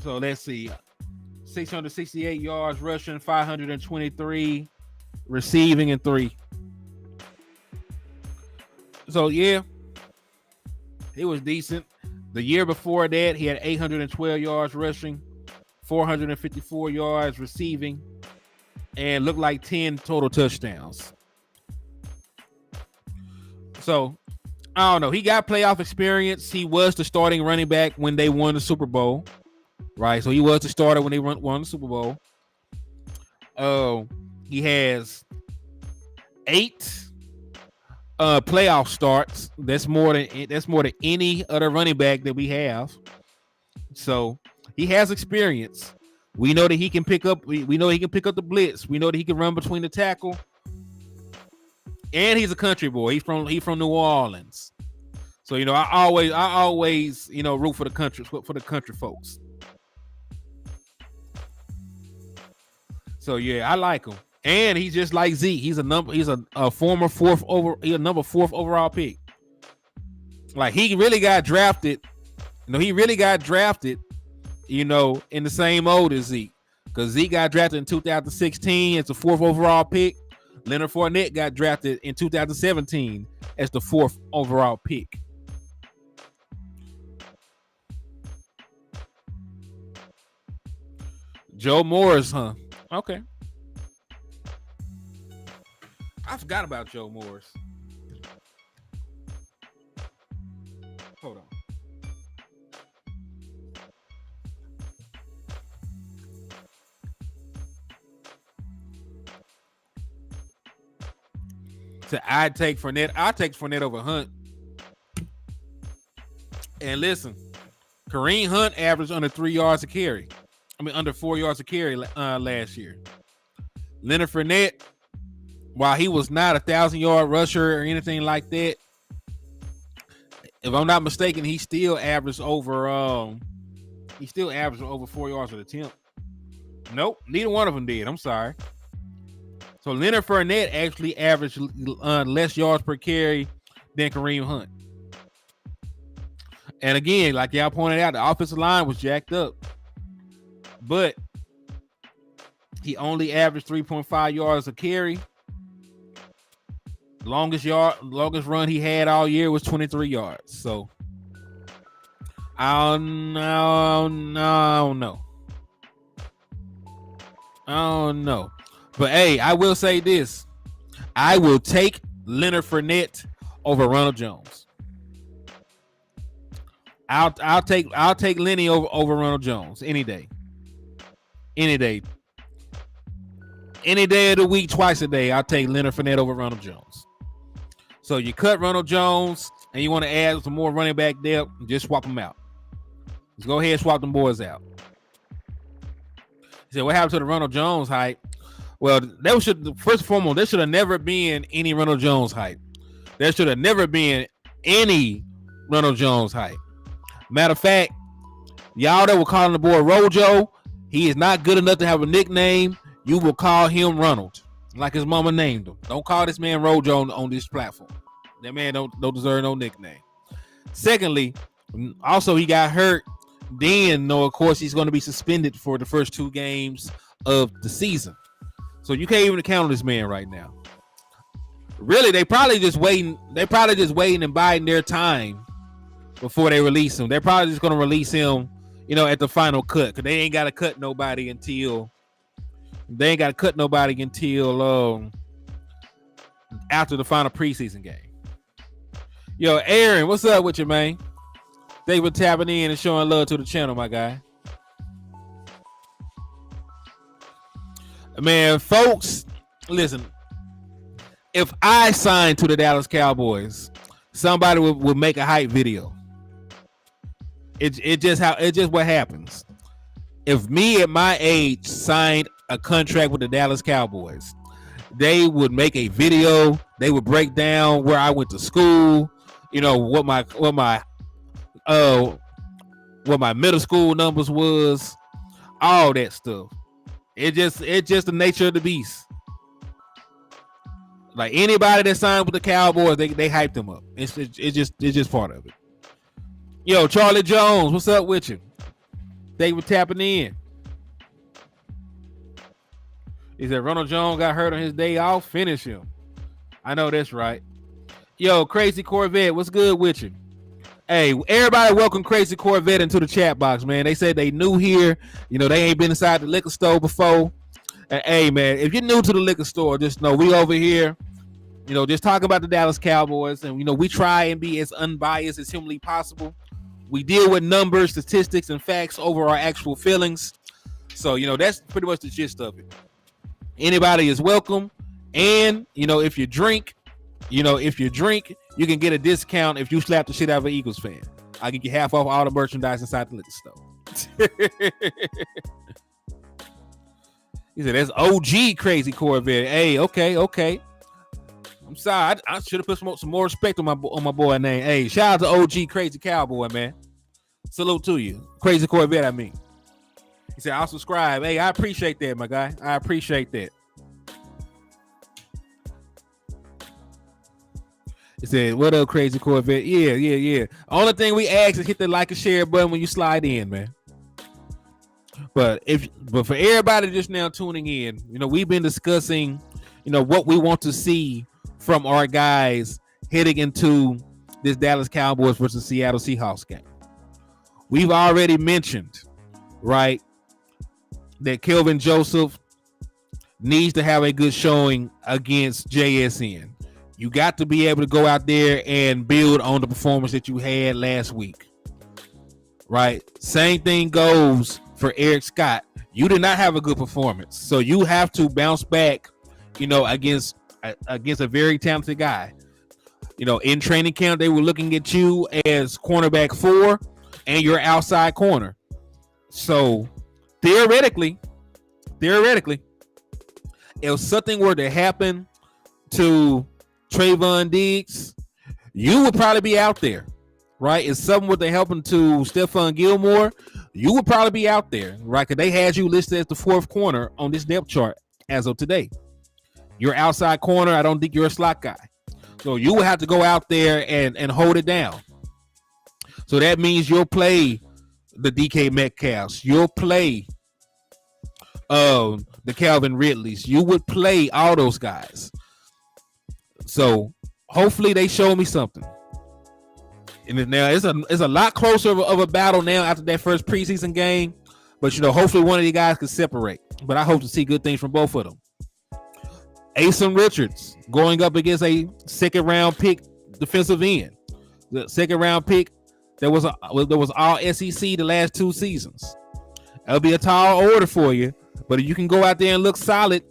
So let's see. 668 yards rushing, 523 receiving, and 3. So, yeah, it was decent. The year before that, he had 812 yards rushing, 454 yards receiving, and looked like 10 total touchdowns. So, I don't know. He got playoff experience. He was the starting running back when they won the Super Bowl, right? So he was the starter when they won the Super Bowl. He has 8 playoff starts. That's more than any other running back that we have. So he has experience. We know that he can pick up. We know he can pick up the blitz. We know that he can run between the tackle. And he's a country boy. He's from New Orleans. So I always root for the country folks. So yeah, I like him. And he's just like Zeke. He's a number 4th overall pick. Like he really got drafted. In the same mode as Zeke. Because Zeke got drafted in 2016 as the 4th overall pick. Leonard Fournette got drafted in 2017 as the 4th overall pick. Joe Morris, huh? Okay. I forgot about Joe Morris. Hold on. So I'd take Fournette. I'll take Fournette over Hunt. And listen, Kareem Hunt averaged under 3 yards a carry. Under 4 yards a carry last year. Leonard Fournette, while he was not a 1,000-yard rusher or anything like that, if I'm not mistaken, he still averaged over 4 yards an attempt. Nope, neither one of them did. I'm sorry. So Leonard Fournette actually averaged less yards per carry than Kareem Hunt. And again, like y'all pointed out, the offensive line was jacked up. But he only averaged 3.5 yards a carry. Longest run he had all year was 23 yards. So I don't know. But hey, I will say this. I will take Leonard Fournette over Ronald Jones. I'll take Lenny over Ronald Jones any day. Any day of the week, twice a day, I'll take Leonard Fournette over Ronald Jones. So you cut Ronald Jones and you want to add some more running back depth, just swap them out. Just go ahead and swap them boys out. So what happened to the Ronald Jones hype? Well, first and foremost, there should have never been any Ronald Jones hype. There should have never been any Ronald Jones hype. Matter of fact, y'all that were calling the boy Rojo, he is not good enough to have a nickname. You will call him Ronald, like his mama named him. Don't call this man Rojo on this platform. That man don't deserve no nickname. Secondly, also he got hurt. Then, of course, he's going to be suspended for the first 2 games of the season. So you can't even count on this man right now. Really, they probably just waiting. They're probably just waiting and biding their time before they release him. They're probably just going to release him, at the final cut, because they ain't got to cut nobody until after the final preseason game. Yo, Aaron, what's up with you, man? Thank you for tapping in and showing love to the channel, my guy. Man, folks, listen. If I signed to the Dallas Cowboys, somebody would make a hype video. It's just what happens. If me at my age signed a contract with the Dallas Cowboys, they would make a video. They would break down where I went to school. You know what my middle school numbers was, all that stuff. It's just the nature of the beast. Like anybody that signed with the Cowboys, they hyped them up. It's just part of it. Yo, Charlie Jones, what's up with you? Thank you for tapping in. He said Ronald Jones got hurt on his day off. Finish him. I know that's right. Yo, Crazy Corvette, what's good with you? Hey, everybody welcome Crazy Corvette into the chat box, man. They said they new here. You know, they ain't been inside the liquor store before. And hey, man, if you're new to the liquor store, just know we over here, you know, just talking about the Dallas Cowboys. And, you know, we try and be as unbiased as humanly possible. We deal with numbers, statistics, and facts over our actual feelings. So, you know, that's pretty much the gist of it. Anybody is welcome. And, you know, if you drink, you can get a discount if you slap the shit out of an Eagles fan. I'll get you half off all the merchandise inside the liquor store. He said, that's OG Crazy Corvette. Hey, okay. I'm sorry. I should have put some more respect on my boy name. Hey, shout out to OG Crazy Cowboy, man. Salute to you. Crazy Corvette, I mean. He said, I'll subscribe. Hey, I appreciate that, my guy. I appreciate that. He said, what up, Crazy Corvette? Yeah. Only thing we ask is hit the like and share button when you slide in, man. But for everybody just now tuning in, you know, we've been discussing, you know, what we want to see from our guys heading into this Dallas Cowboys versus Seattle Seahawks game. We've already mentioned, right, that Kelvin Joseph needs to have a good showing against JSN. You got to be able to go out there and build on the performance that you had last week, right? Same thing goes for Eric Scott. You did not have a good performance, so you have to bounce back, you know, against a very talented guy. You know, in training camp, they were looking at you as cornerback 4 and your outside corner. So theoretically, if something were to happen to Trayvon Diggs, you would probably be out there, right? If something were to happen to Stephon Gilmore, you would probably be out there, right? Because they had you listed as the 4th corner on this depth chart as of today. You're outside corner. I don't think you're a slot guy. So you will have to go out there and hold it down. So that means you'll play the DK Metcalfs. You'll play the Calvin Ridleys. You would play all those guys. So hopefully they show me something. And now it's a lot closer of a battle now after that first preseason game. But, you know, hopefully one of the guys can separate. But I hope to see good things from both of them. Asen Richards going up against a 2nd round pick defensive end. The 2nd round pick that was all SEC the last 2 seasons. That'll be a tall order for you. But if you can go out there and look solid,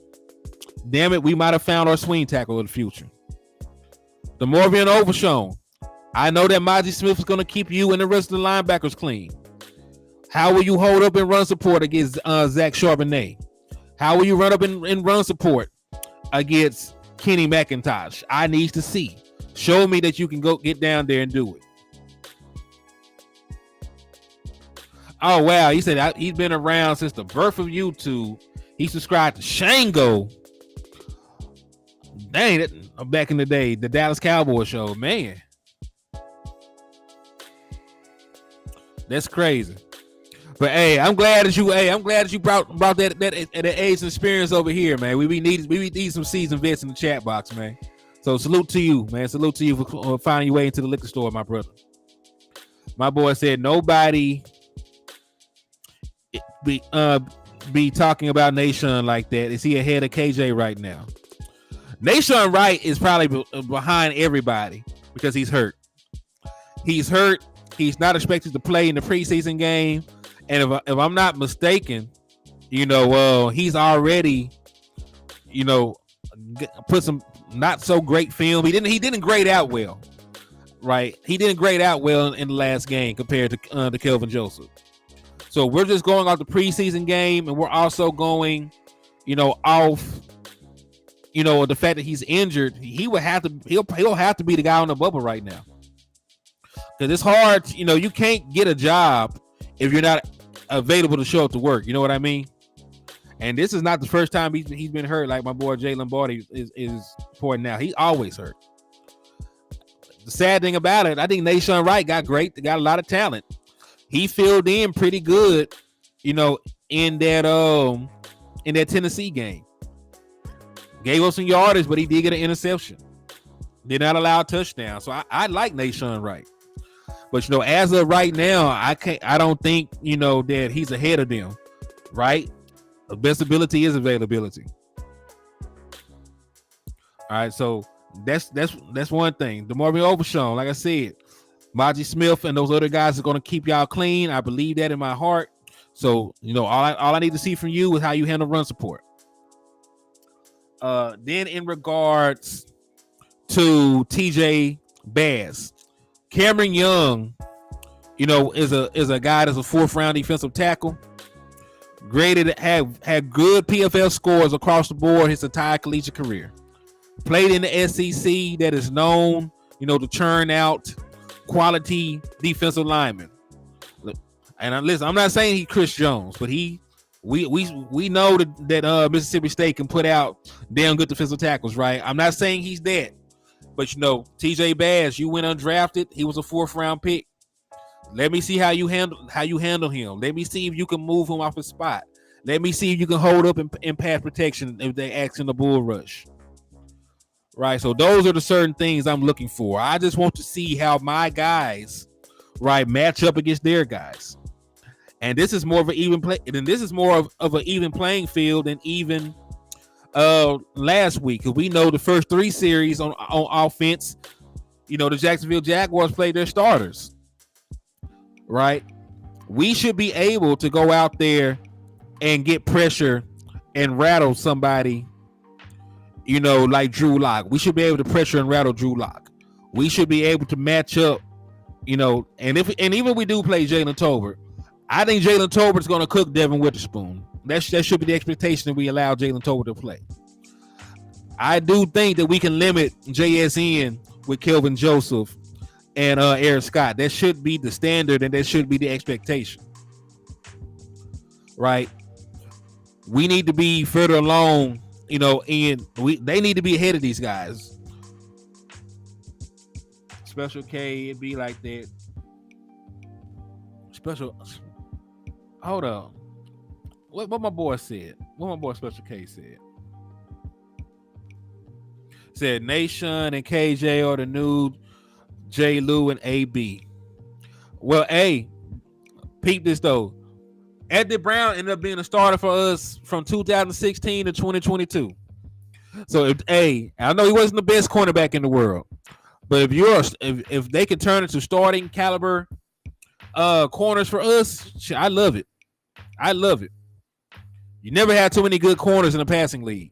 damn it, we might have found our swing tackle in the future. The Morgan Overshown. I know that Maji Smith is going to keep you and the rest of the linebackers clean. How will you hold up and run support against Zach Charbonnet? How will you run up and run support against Kenny McIntosh? I need to see. Show me that you can go get down there and do it. Oh, wow. He said he's been around since the birth of YouTube. He subscribed to Shango. Dang, back in the day, the Dallas Cowboys show, man. That's crazy. But hey, I'm glad that you brought that age experience over here, man. We need some seasoned vets in the chat box, man. So salute to you, man. Salute to you for finding your way into the liquor store, my brother. My boy said nobody be talking about Nation like that. Is he ahead of KJ right now? Nahshon Wright is probably behind everybody because he's hurt. He's hurt. He's not expected to play in the preseason game. And if I'm not mistaken, he's already, put some not so great film. He didn't grade out well, right? He didn't grade out well in the last game compared to Kelvin Joseph. So we're just going off the preseason game, and we're also going, off, the fact that he's injured. He'll have to be the guy on the bubble right now. Because it's hard, you can't get a job if you're not available to show up to work. You know what I mean? And this is not the first time he's been hurt, like my boy Jay Lombardi is pointing out. He's always hurt. The sad thing about it, I think Nahshon Wright got a lot of talent. He filled in pretty good, in that Tennessee game. Gave up some yardage, but he did get an interception. Did not allow a touchdown. So I like Nahshon Wright. But as of right now, I don't think that he's ahead of them, right? The best ability is availability. All right, so that's one thing. DeMarvin Overshown, like I said, Maji Smith and those other guys are going to keep y'all clean. I believe that in my heart. So all I need to see from you is how you handle run support. Then in regards to TJ Bass, Cameron Young, is a guy that's a 4th round defensive tackle. Graded, had good PFL scores across the board his entire collegiate career. Played in the SEC, that is known, to churn out quality defensive linemen. And listen, I'm not saying he's Chris Jones, but we know that Mississippi State can put out damn good defensive tackles, right? I'm not saying he's that. But TJ Bass, you went undrafted. He was a 4th round pick. Let me see how you handle him. Let me see if you can move him off his spot. Let me see if you can hold up in pass protection if they ask in the bull rush. Right. So those are the certain things I'm looking for. I just want to see how my guys, right, match up against their guys. And this is more of an even play. And this is more of an even playing field than even last week, because we know the first 3 series on offense, the Jacksonville Jaguars played their starters, right? We should be able to go out there and get pressure and rattle somebody, like Drew Lock. We should be able to pressure and rattle Drew Lock. We should be able to match up, and even if we do play Jalen Tolbert, I think Jalen Tolbert's going to cook Devin Witherspoon. That should be the expectation that we allow Jalen Tolbert to play. I do think that we can limit JSN with Kelvin Joseph and Eric Scott. That should be the standard, and that should be the expectation, right? We need to be further along, and they need to be ahead of these guys. Special K, it'd be like that. Hold on. What my boy said? What my boy Special K said? Said Nahshon and KJ are the new J. Lou and AB. Well, peep this though. Eddie Brown ended up being a starter for us from 2016 to 2022. So I know he wasn't the best cornerback in the world, but if they can turn into starting caliber corners for us, I love it. I love it. You never had too many good corners in the passing league.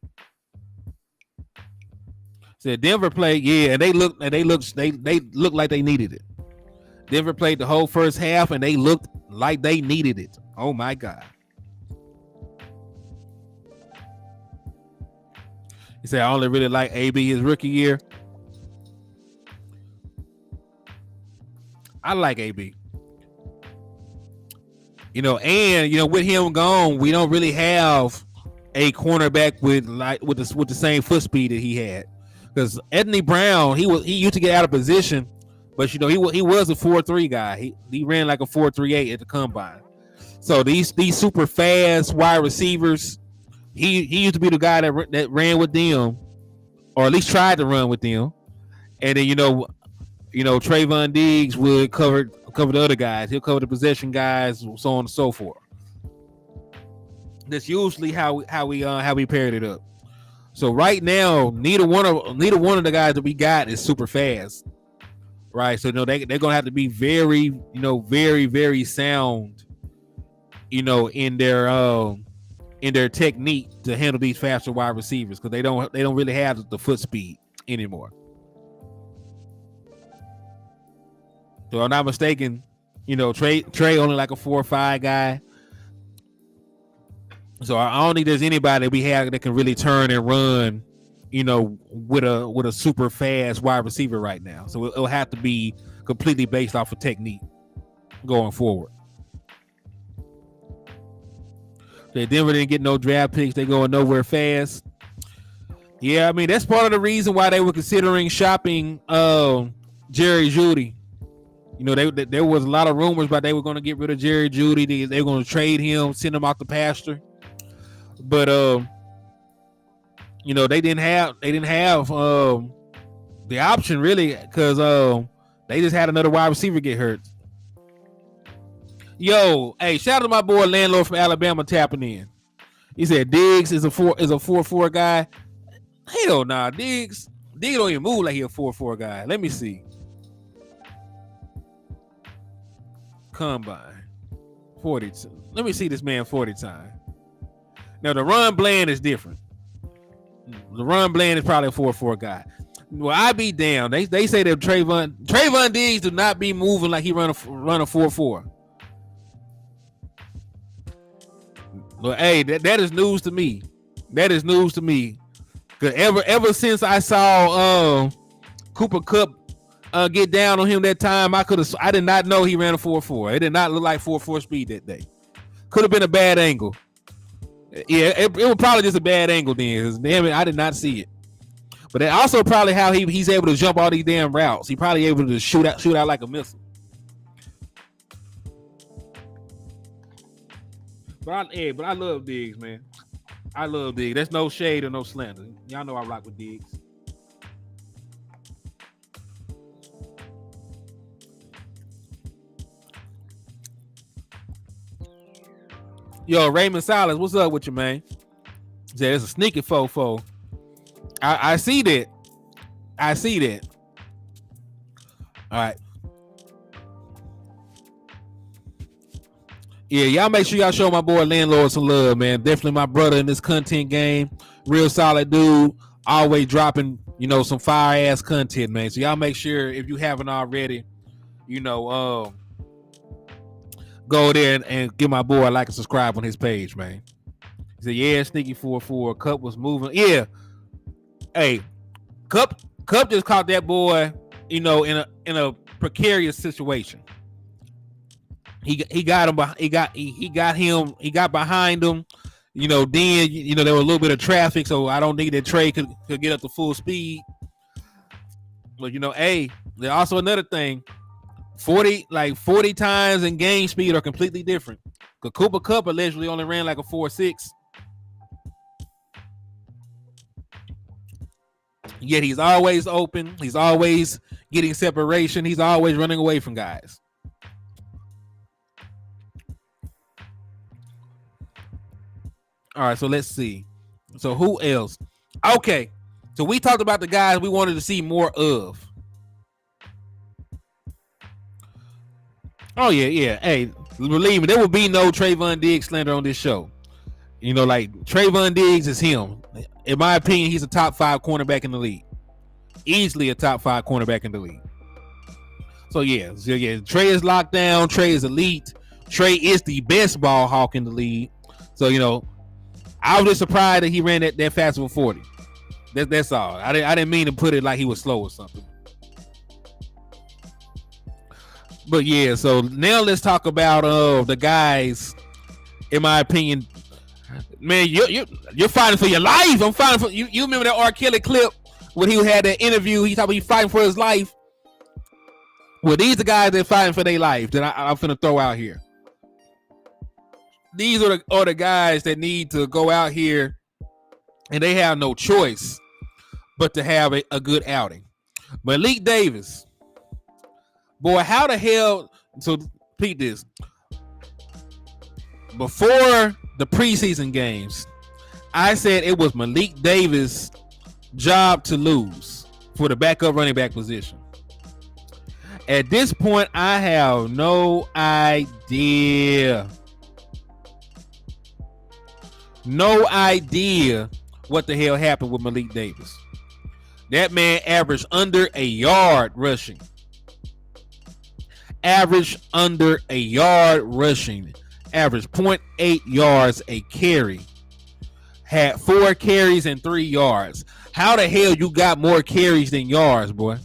Said Denver played, and they looked like they needed it. Denver played the whole first half, and they looked like they needed it. Oh my God. He said, I only really like AB his rookie year. I like AB. With him gone, we don't really have a cornerback with the same foot speed that he had. Because Eddie Brown, he used to get out of position, but he was a 4.3 guy. He ran like a 4.38 at the combine. So these super fast wide receivers, he used to be the guy that ran with them, or at least tried to run with them. And then Trayvon Diggs would cover the other guys. He'll cover the possession guys, so on and so forth. That's usually how we paired it up. So right now, neither one of the guys that we got is super fast, right? So they're gonna have to be very, very, very sound, in their technique to handle these faster wide receivers, because they don't really have the foot speed anymore. So I'm not mistaken, Trey only like a 4-5 guy. So I don't think there's anybody we have that can really turn and run, with a super fast wide receiver right now. So it'll have to be completely based off of technique going forward. Denver didn't get no draft picks. They going nowhere fast. Yeah, I mean, that's part of the reason why they were considering shopping Jerry Jeudy. There was a lot of rumors about they were going to get rid of Jerry Jeudy. They were going to trade him, send him out the pasture. But they didn't have the option really, because they just had another wide receiver get hurt. Yo, hey, shout out to my boy Landlord from Alabama tapping in. He said Diggs is a 4-4 guy. Hell nah, Diggs don't even move like he a 4-4 guy. Let me see. Combine 40. Let me see this man 40 time. Now the run blend is different. The run blend is probably a 4-4 guy. Well, I be down. They say that Trayvon Diggs do not be moving like he run a 4-4. Well, hey, that is news to me. That is news to me. Cause ever since I saw Cooper Kupp get down on him that time, I did not know he ran a 4-4. It did not look like 4-4 speed that day. Could have been a bad angle. Yeah, it was probably just a bad angle then. Damn it, I did not see it. But that also probably how he's able to jump all these damn routes. He probably able to shoot out like a missile. But I love Diggs, man. I love Diggs. That's no shade or no slander. Y'all know I rock with Diggs. Yo, Raymond Silas, what's up with you, man? He said it's a sneaky fofo. I see that. I see that. All right. Yeah, y'all make sure y'all show my boy Landlord some love, man. Definitely my brother in this content game. Real solid dude. Always dropping, some fire ass content, man. So y'all make sure, if you haven't already, go there and give my boy a like and subscribe on his page, man. He said, yeah, sneaky 4-4. Cup was moving. Yeah. Hey, Cup just caught that boy, in a precarious situation. He got him. He got behind him. Then there was a little bit of traffic, so I don't think that Trey could get up to full speed. But hey, there's also another thing. 40 times and game speed are completely different. Because Cooper Kupp allegedly only ran like a 4.6. Yet he's always open. He's always getting separation. He's always running away from guys. All right, so let's see. So who else? Okay, so we talked about the guys we wanted to see more of. Oh, yeah. Hey, believe me, there will be no Trayvon Diggs slander on this show. Trayvon Diggs is him. In my opinion, he's a top 5 cornerback in the league. Easily a top 5 cornerback in the league. So yeah, Trey is locked down. Trey is elite. Trey is the best ball hawk in the league. So, I was just surprised that he ran that fast of a 40. That's all. I didn't mean to put it like he was slow or something. But yeah, so now let's talk about the guys. In my opinion, man, you're fighting for your life. I'm fighting for you. You remember that R. Kelly clip when he had that interview? He talked about he fighting for his life. Well, these are the guys that are fighting for their life that I'm finna throw out here. These are the guys that need to go out here, and they have no choice but to have a good outing. Malik Davis. Boy, how the hell? So, repeat this. Before the preseason games, I said it was Malik Davis' job to lose for the backup running back position. At this point, I have no idea. No idea what the hell happened with Malik Davis. That man averaged under a yard rushing. Averaged under a yard rushing. Averaged 0.8 yards a carry. Had 4 carries and 3 yards. How the hell you got more carries than yards, boy?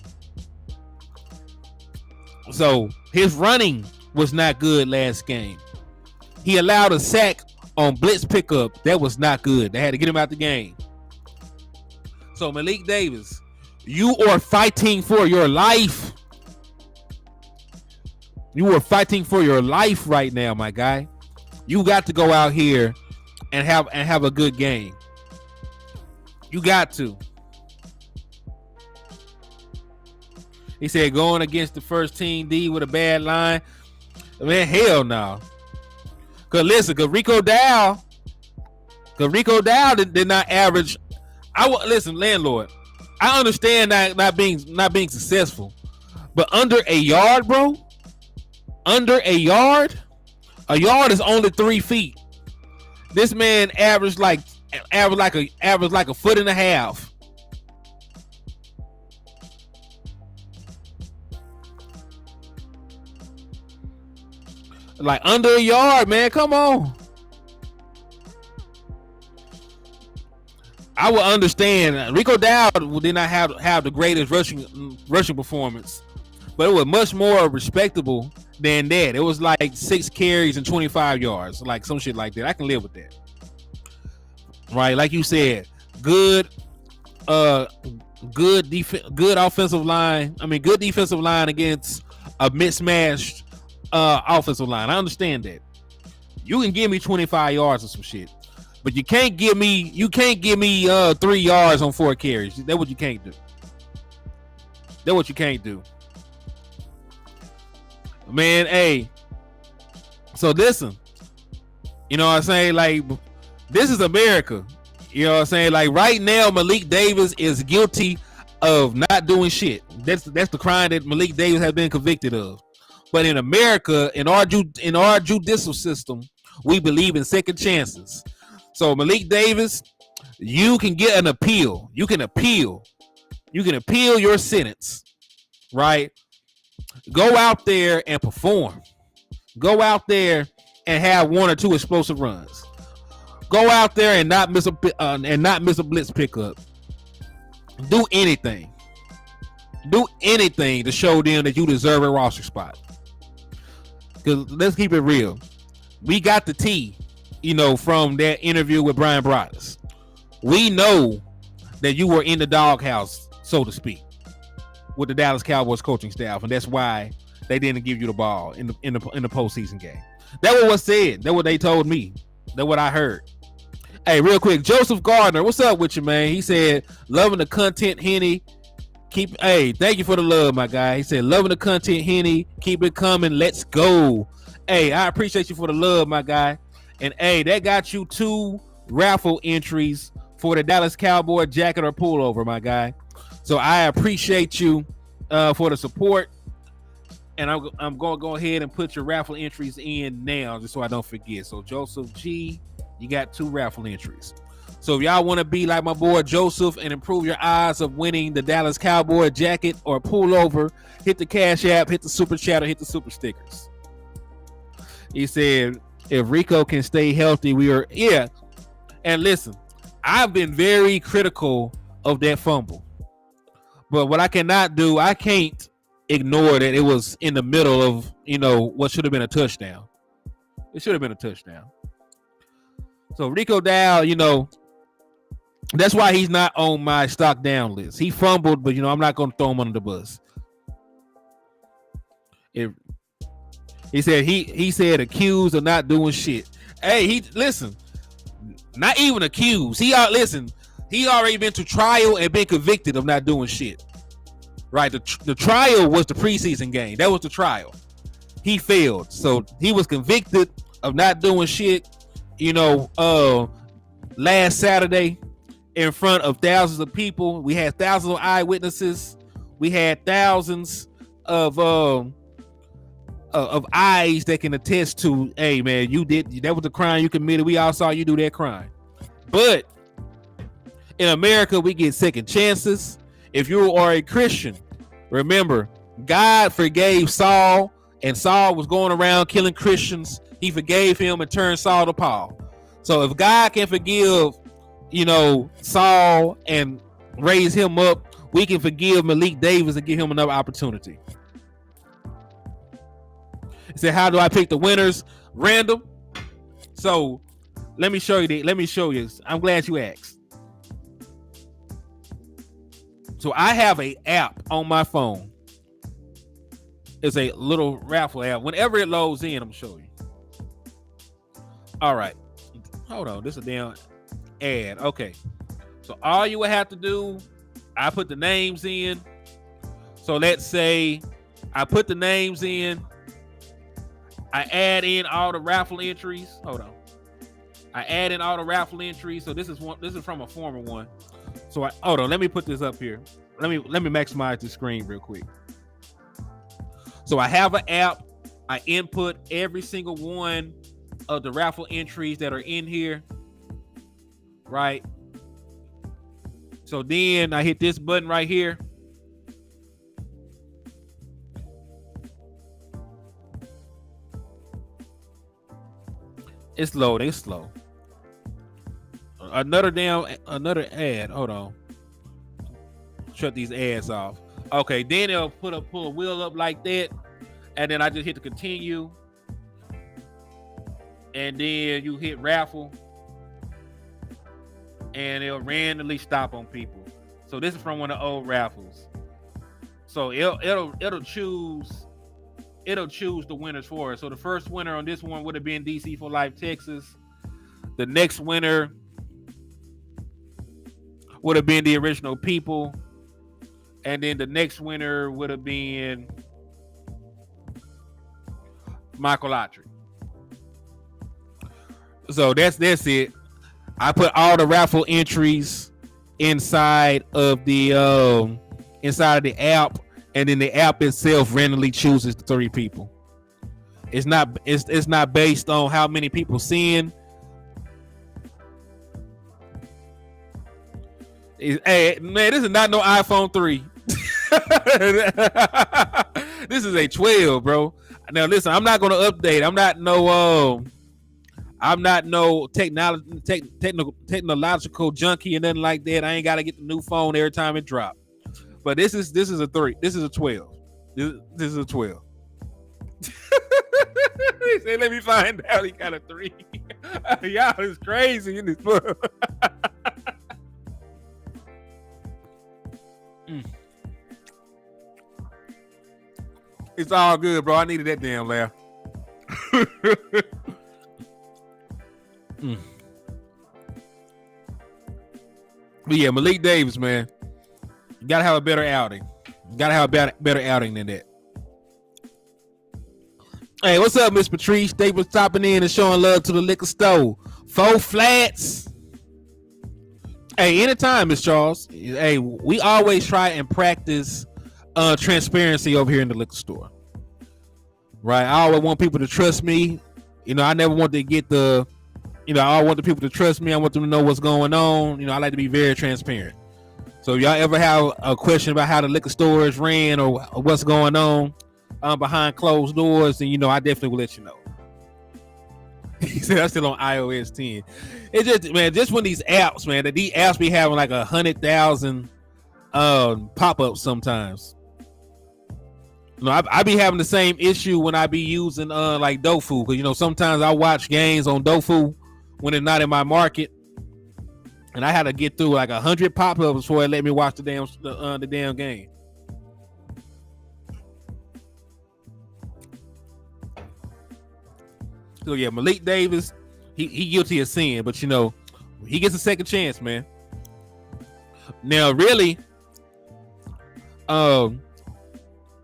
So his running was not good last game. He allowed a sack on blitz pickup. That was not good. They had to get him out the game. So Malik Davis, you are fighting for your life. You are fighting for your life right now, my guy. You got to go out here and have a good game. You got to. He said going against the first team D with a bad line. Man, hell no. Cause listen, Rico Dow did not average. Listen, landlord. I understand not being successful, but under a yard, bro. Under a yard is only 3 feet. This man averaged like a foot and a half. Like under a yard, man. Come on. I would understand. Rico Dowd did not have the greatest rushing performance, but it was much more respectable than that. It was like 6 carries and 25 yards, like some shit like that. I can live with that. Right, like you said, good offensive line. I mean, good defensive line against a mismatched offensive line. I understand that. You can give me 25 yards or some shit, but you can't give me 3 yards on 4 carries. That's what you can't do. That's what you can't do. Man, hey. So listen, you know what I'm saying? Like, this is America. You know what I'm saying? Like, right now, Malik Davis is guilty of not doing shit. That's the crime that Malik Davis has been convicted of. But in America, in our judicial system, we believe in second chances. So Malik Davis, you can get an appeal. You can appeal your sentence, right? Go out there and perform. Go out there and have 1 or 2 explosive runs. Go out there and not miss a blitz pickup. Do anything. Do anything to show them that you deserve a roster spot. Because let's keep it real. We got the tea, from that interview with Brian Broaddus. We know that you were in the doghouse, so to speak, with the Dallas Cowboys coaching staff, and that's why they didn't give you the ball in the postseason game. That was what's said. That's what they told me. That's what I heard. Hey, real quick, Joseph Gardner, what's up with you, man? He said, loving the content, Henny. Thank you for the love, my guy. He said, loving the content, Henny. Keep it coming. Let's go. Hey, I appreciate you for the love, my guy. And hey, that got you 2 raffle entries for the Dallas Cowboy jacket or pullover, my guy. So I appreciate you for the support. And I'm going to go ahead and put your raffle entries in now, just so I don't forget. So Joseph G, you got 2 raffle entries. So if y'all want to be like my boy Joseph and improve your odds of winning the Dallas Cowboy jacket or pullover, hit the Cash App, hit the Super Chat, or hit the Super Stickers. He said, if Rico can stay healthy, yeah. And listen, I've been very critical of that fumble. But what I cannot do, I can't ignore that it was in the middle of, what should have been a touchdown. It should have been a touchdown. So Rico Dow, that's why he's not on my stock down list. He fumbled, but I'm not going to throw him under the bus. He said accused of not doing shit. Hey, listen, not even accused. He already been to trial and been convicted of not doing shit. Right? The trial was the preseason game. That was the trial. He failed. So he was convicted of not doing shit, last Saturday in front of thousands of people. We had thousands of eyewitnesses. We had thousands of eyes that can attest to, hey man, that was the crime you committed. We all saw you do that crime. But in America, we get second chances. If you are a Christian, remember, God forgave Saul, and Saul was going around killing Christians. He forgave him and turned Saul to Paul. So if God can forgive, Saul and raise him up, we can forgive Malik Davis and give him another opportunity. He said, how do I pick the winners? Random. So let me show you. I'm glad you asked. So I have an app on my phone. It's a little raffle app. Whenever it loads in, I'm showing you. All right. Hold on. This is a damn ad. Okay. So all you would have to do, I put the names in. So let's say I put the names in. I add in all the raffle entries. Hold on. I add in all the raffle entries. So this is from a former one. So hold on. Let me put this up here. Let me maximize the screen real quick. So I have an app. I input every single one of the raffle entries that are in here. Right. So then I hit this button right here. It's loading. It's slow. Another ad. Hold on. Shut these ads off. Okay, then it'll pull a wheel up like that, and then I just hit the continue, and then you hit raffle, and it'll randomly stop on people. So this is from one of the old raffles. So it'll choose the winners for us. So the first winner on this one would have been DC for Life Texas. The next winner would have been the original people. And then the next winner would have been Michael Autry. So that's it. I put all the raffle entries inside of the app, and then the app itself randomly chooses the 3 people. It's not based on how many people seeing. Hey man, this is not no iPhone 3. This is a 12, bro. Now listen, I'm not gonna update. I'm not no technological junkie and nothing like that. I ain't gotta get the new phone every time it drops. But this is a 3. This is a 12. This is a 12. He said, let me find out he got a 3. Y'all is crazy in this book. It's all good, bro. I needed that damn laugh. But yeah, Malik Davis, man. You gotta have a better outing. You gotta have a better outing than that. Hey, what's up, Miss Patrice? They was stopping in and showing love to the liquor store. 4 flats. Hey, anytime, Miss Charles. Hey, we always try and practice transparency over here in the liquor store. Right? I always want people to trust me. I never want to get I want the people to trust me. I want them to know what's going on. I like to be very transparent. So if y'all ever have a question about how the liquor store is ran or what's going on behind closed doors, then I definitely will let you know. He said I'm still on iOS 10. It's just, man, just when these apps, man, that these apps be having like 100,000 pop-ups sometimes. I be having the same issue when I be using like Dofu, because sometimes I watch games on Dofu when it's not in my market, and I had to get through like 100 pop-ups before it let me watch the damn game. So yeah, Malik Davis, he guilty of sin, but he gets a second chance, man. Now, really, I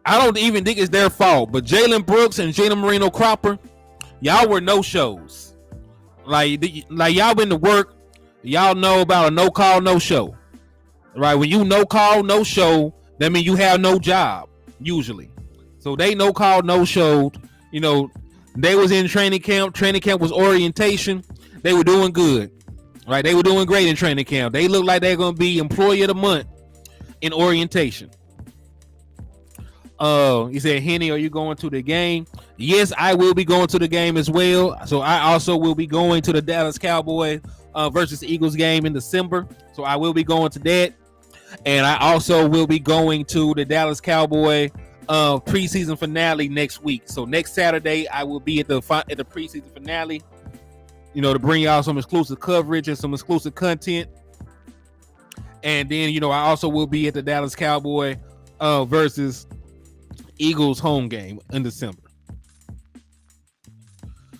don't even think it's their fault, but Jalen Brooks and Jalen Marino Cropper, y'all were no shows. Like y'all been to work Y'all know about a no call, no show, right? When you no call, no show, that means you have no job usually. So they no call, no show. You know, they was in training camp. Training camp was orientation. They were doing good, right? They were doing great in training camp. They look like they're gonna be employee of the month in orientation. He said, Henny, are you going to the game? Yes, I will be going to the game as well. So I also will be going to the Dallas Cowboys versus Eagles game in December. So I will be going to that. And I also will be going to the Dallas Cowboy preseason finale next week. So next Saturday, I will be at the preseason finale, you know, to bring y'all some exclusive coverage and some exclusive content. And then, you know, I also will be at the Dallas Cowboy versus Eagles home game in December.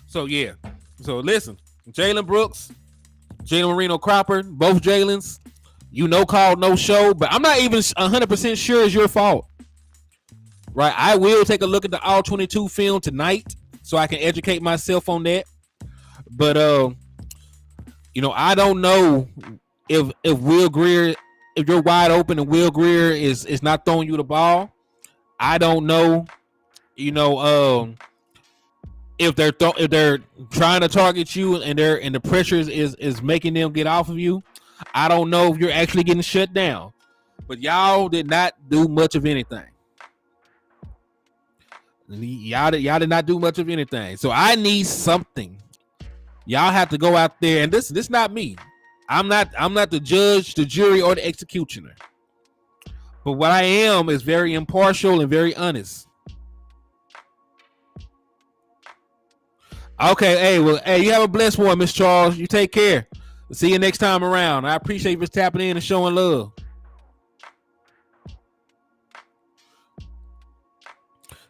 So, yeah. So, listen, Jalen Brooks, Jalen Marino Cropper, both Jalen's, you no call, no show, but I'm not even 100% sure it's your fault. Right? I will take a look at the All 22 film tonight so I can educate myself on that. But, you know, I don't know if Will Greer, if you're wide open and Will Greer is not throwing you the ball. I don't know, you know, if they're trying to target you and the pressure is making them get off of you. I don't know if you're actually getting shut down, but y'all did not do much of anything. Y'all did not do much of anything. So I need something. Y'all have to go out there, and this not me. I'm not the judge, the jury, or the executioner. But what I am is very impartial and very honest. Okay, hey, you have a blessed one, Miss Charles. You take care. See you next time around. I appreciate you for tapping in and showing love.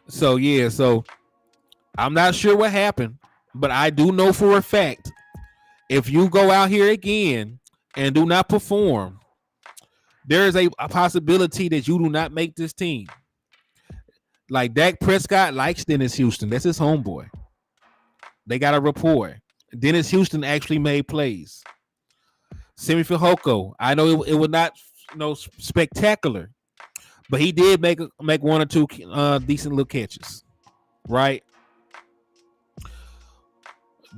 So, yeah, so I'm not sure what happened, but I do know for a fact if you go out here again and do not perform, there is a possibility that you do not make this team. Like Dak Prescott likes Dennis Houston. That's his homeboy. They got a rapport. Dennis Houston actually made plays. Simi Fehoko, I know it was not, you know, spectacular, but he did make one or two decent little catches, right?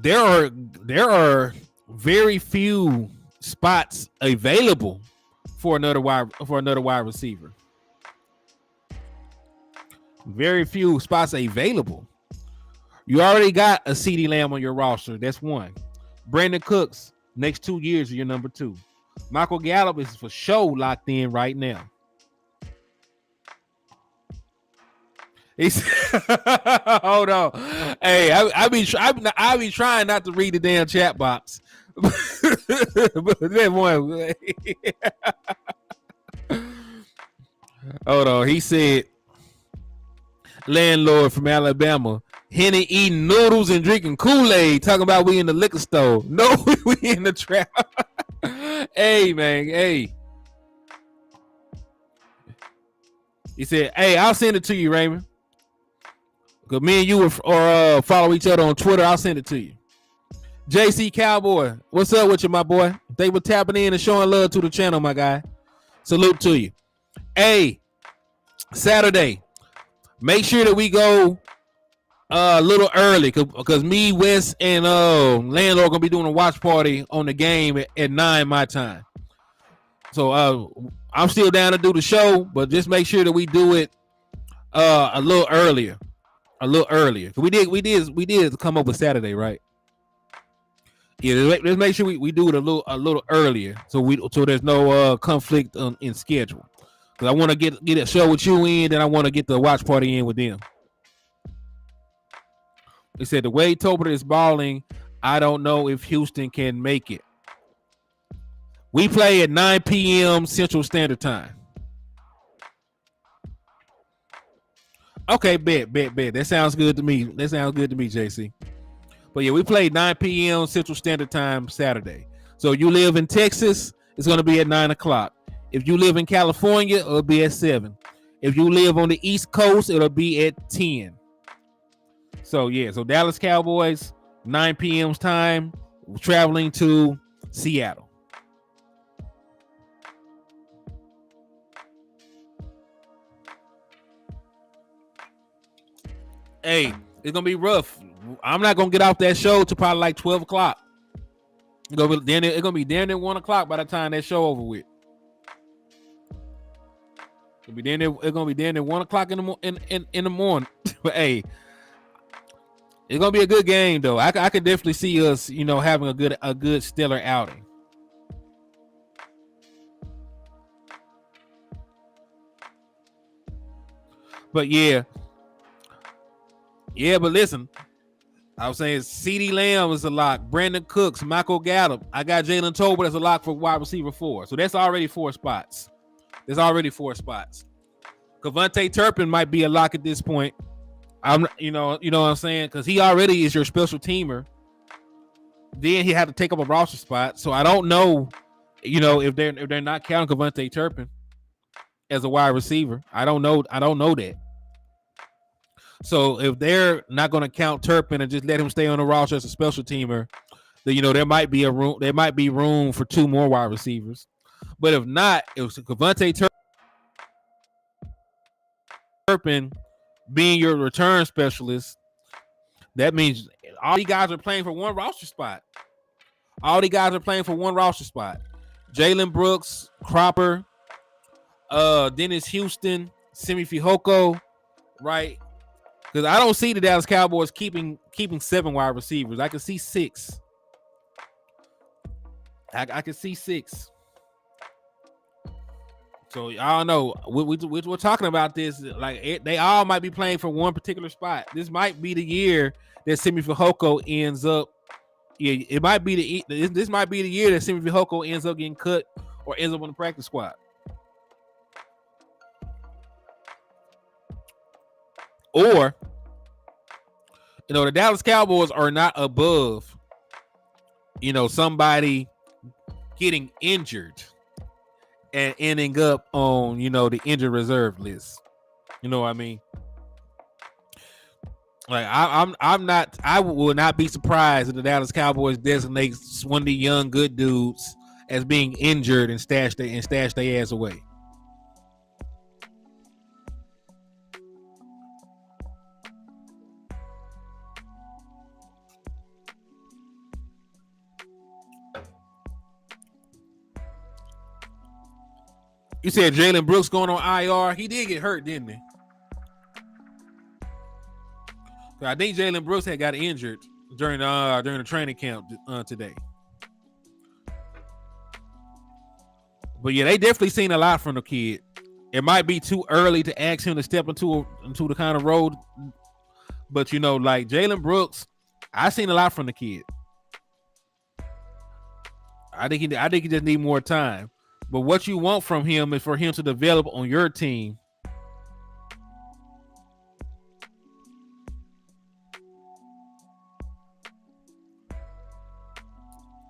There are very few spots available for another wide receiver. Very few spots available. You already got a CeeDee Lamb on your roster. That's one. Brandon Cooks, next 2 years, are your number two. Michael Gallup is for sure locked in right now. He's hold on. Hey, I be trying not to read the damn chat box. But that one. Hold on. He said, landlord from Alabama, Henny eating noodles and drinking Kool-Aid, talking about we in the liquor store. No, we in the trap. Hey, man, hey. He said, hey, I'll send it to you, Raymond. Because me and you follow each other on Twitter. I'll send it to you. JC Cowboy, what's up with you, my boy? They were tapping in and showing love to the channel, my guy. Salute to you. Hey, Saturday, make sure that we go a little early because me, Wes, and landlord gonna be doing a watch party on the game at 9 my time. So I'm still down to do the show, but just make sure that we do it a little earlier. We did come up with Saturday, right? Yeah, let's make sure we do it a little earlier, so there's no conflict in schedule. Because I want to get a show with you in, and I want to get the watch party in with them. They said the way Tolbert is balling, I don't know if Houston can make it. We play at 9 p.m. Central Standard Time. Okay, bet. That sounds good to me. JC. But yeah, we play 9 p.m. Central Standard Time Saturday. So you live in Texas, it's going to be at 9 o'clock. If you live in California, it'll be at 7. If you live on the East Coast, it'll be at 10. So yeah, Dallas Cowboys, 9 p.m. time, traveling to Seattle. Hey, it's gonna be rough. I'm not gonna get off that show till probably like 12 o'clock. It's gonna be damn near 1 o'clock by the time that show over with. It's gonna be damn near 1 o'clock in the morning. But hey, it's gonna be a good game though. I could definitely see us, having a good stellar outing. But but listen, I was saying CeeDee Lamb is a lock. Brandon Cooks, Michael Gallup. I got Jalen Tolbert as a lock for wide receiver 4. So that's already 4 spots. Kevontae Turpin might be a lock at this point. You know what I'm saying? Because he already is your special teamer. Then he had to take up a roster spot. So I don't know, if they're not counting Kevontae Turpin as a wide receiver. I don't know that. So if they're not going to count Turpin and just let him stay on the roster as a special teamer, then there might be room for 2 more wide receivers. But if not, it was Kevontae Turpin being your return specialist. That means all these guys are playing for one roster spot. Jalen Brooks, Cropper, Dennis Houston, Simi Fehoko, right? Because I don't see the Dallas Cowboys keeping 7 wide receivers. I can see 6. I can see 6. So I don't know. We're talking about this like they all might be playing for one particular spot. This might be the year that Simi Fehoko ends up. Yeah, it might be this might be the year that Simi Fehoko ends up getting cut or ends up on the practice squad. Or, the Dallas Cowboys are not above, somebody getting injured and ending up on, the injured reserve list. You know what I mean? Like I will not be surprised if the Dallas Cowboys designate one of the young good dudes as being injured and stash their ass away. You said Jalen Brooks going on IR. He did get hurt, didn't he? I think Jalen Brooks had got injured during the training camp today. But yeah, they definitely seen a lot from the kid. It might be too early to ask him to step into the kind of road, but like Jalen Brooks, I seen a lot from the kid. I think he just need more time. But what you want from him is for him to develop on your team.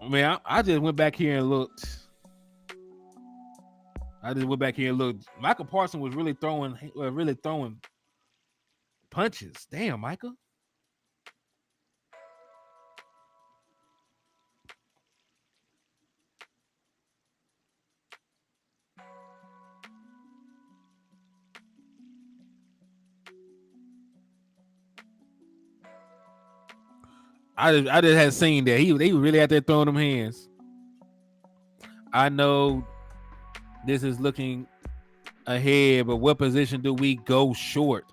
I mean, I just went back here and looked. Michael Parsons was really throwing punches. Damn, Michael. I just had seen that he was really out there throwing them hands. I know this is looking ahead, but what position do we go short?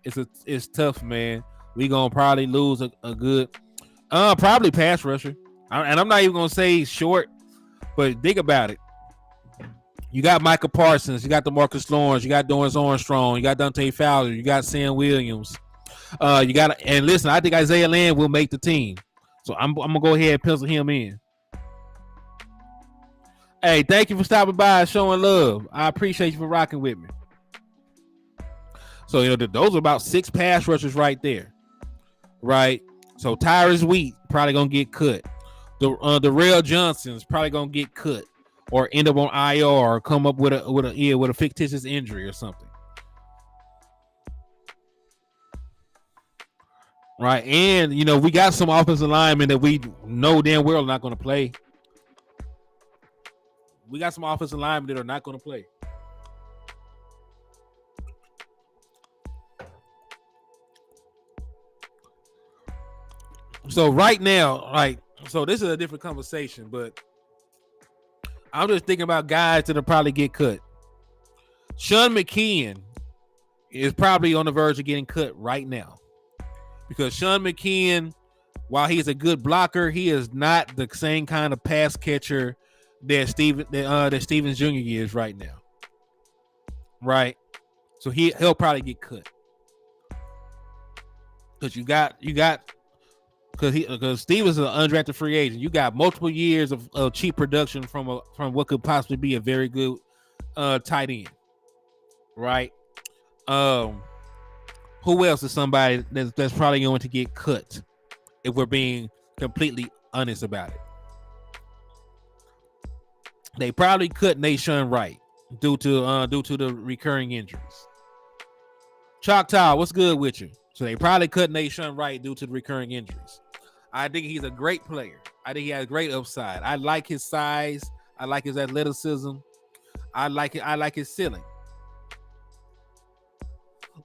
It's tough, man. We gonna probably lose a good, probably pass rusher. And I'm not even gonna say short, but think about it. You got Michael Parsons, you got DeMarcus Lawrence, you got Dorrance Armstrong, you got Dante Fowler, you got Sam Williams. And listen, I think Isaiah Land will make the team. So I'm gonna go ahead and pencil him in. Hey, thank you for stopping by and showing love. I appreciate you for rocking with me. So those are about 6 pass rushers right there, right? So Tyrus Wheat probably gonna get cut. The Rail Johnson's probably gonna get cut or end up on IR or come up with a fictitious injury or something. Right, and we got some offensive linemen that we know damn well are not going to play. We got some offensive linemen that are not going to play. So right now, so this is a different conversation, but I'm just thinking about guys that'll probably get cut. Sean McKeon is probably on the verge of getting cut right now because Sean McKeon, while he's a good blocker, he is not the same kind of pass catcher that Stevens Jr. is right now. Right, so he'll probably get cut because because Stevens is an undrafted free agent. You got multiple years of cheap production from what could possibly be a very good tight end. Right. Who else is somebody that's probably going to get cut if we're being completely honest about it? They probably cut Nahshon Wright due to the recurring injuries. Choctaw, what's good with you? So they probably cut Nahshon Wright due to the recurring injuries. I think he's a great player. I think he has great upside. I like his size. I like his athleticism. I like his ceiling.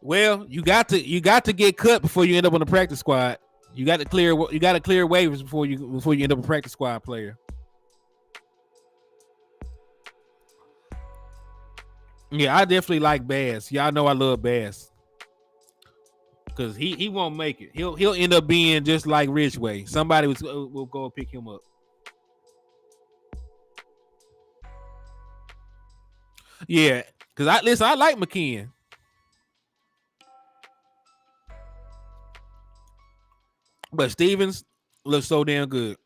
Well, you got to get cut before you end up on the practice squad. You got to clear waivers before you end up a practice squad player. Yeah, I definitely like Bass. Y'all know I love Bass. Because he won't make it. He'll end up being just like Ridgeway. Somebody will go pick him up. Yeah, because I like McKeon. But Stevens looks so damn good.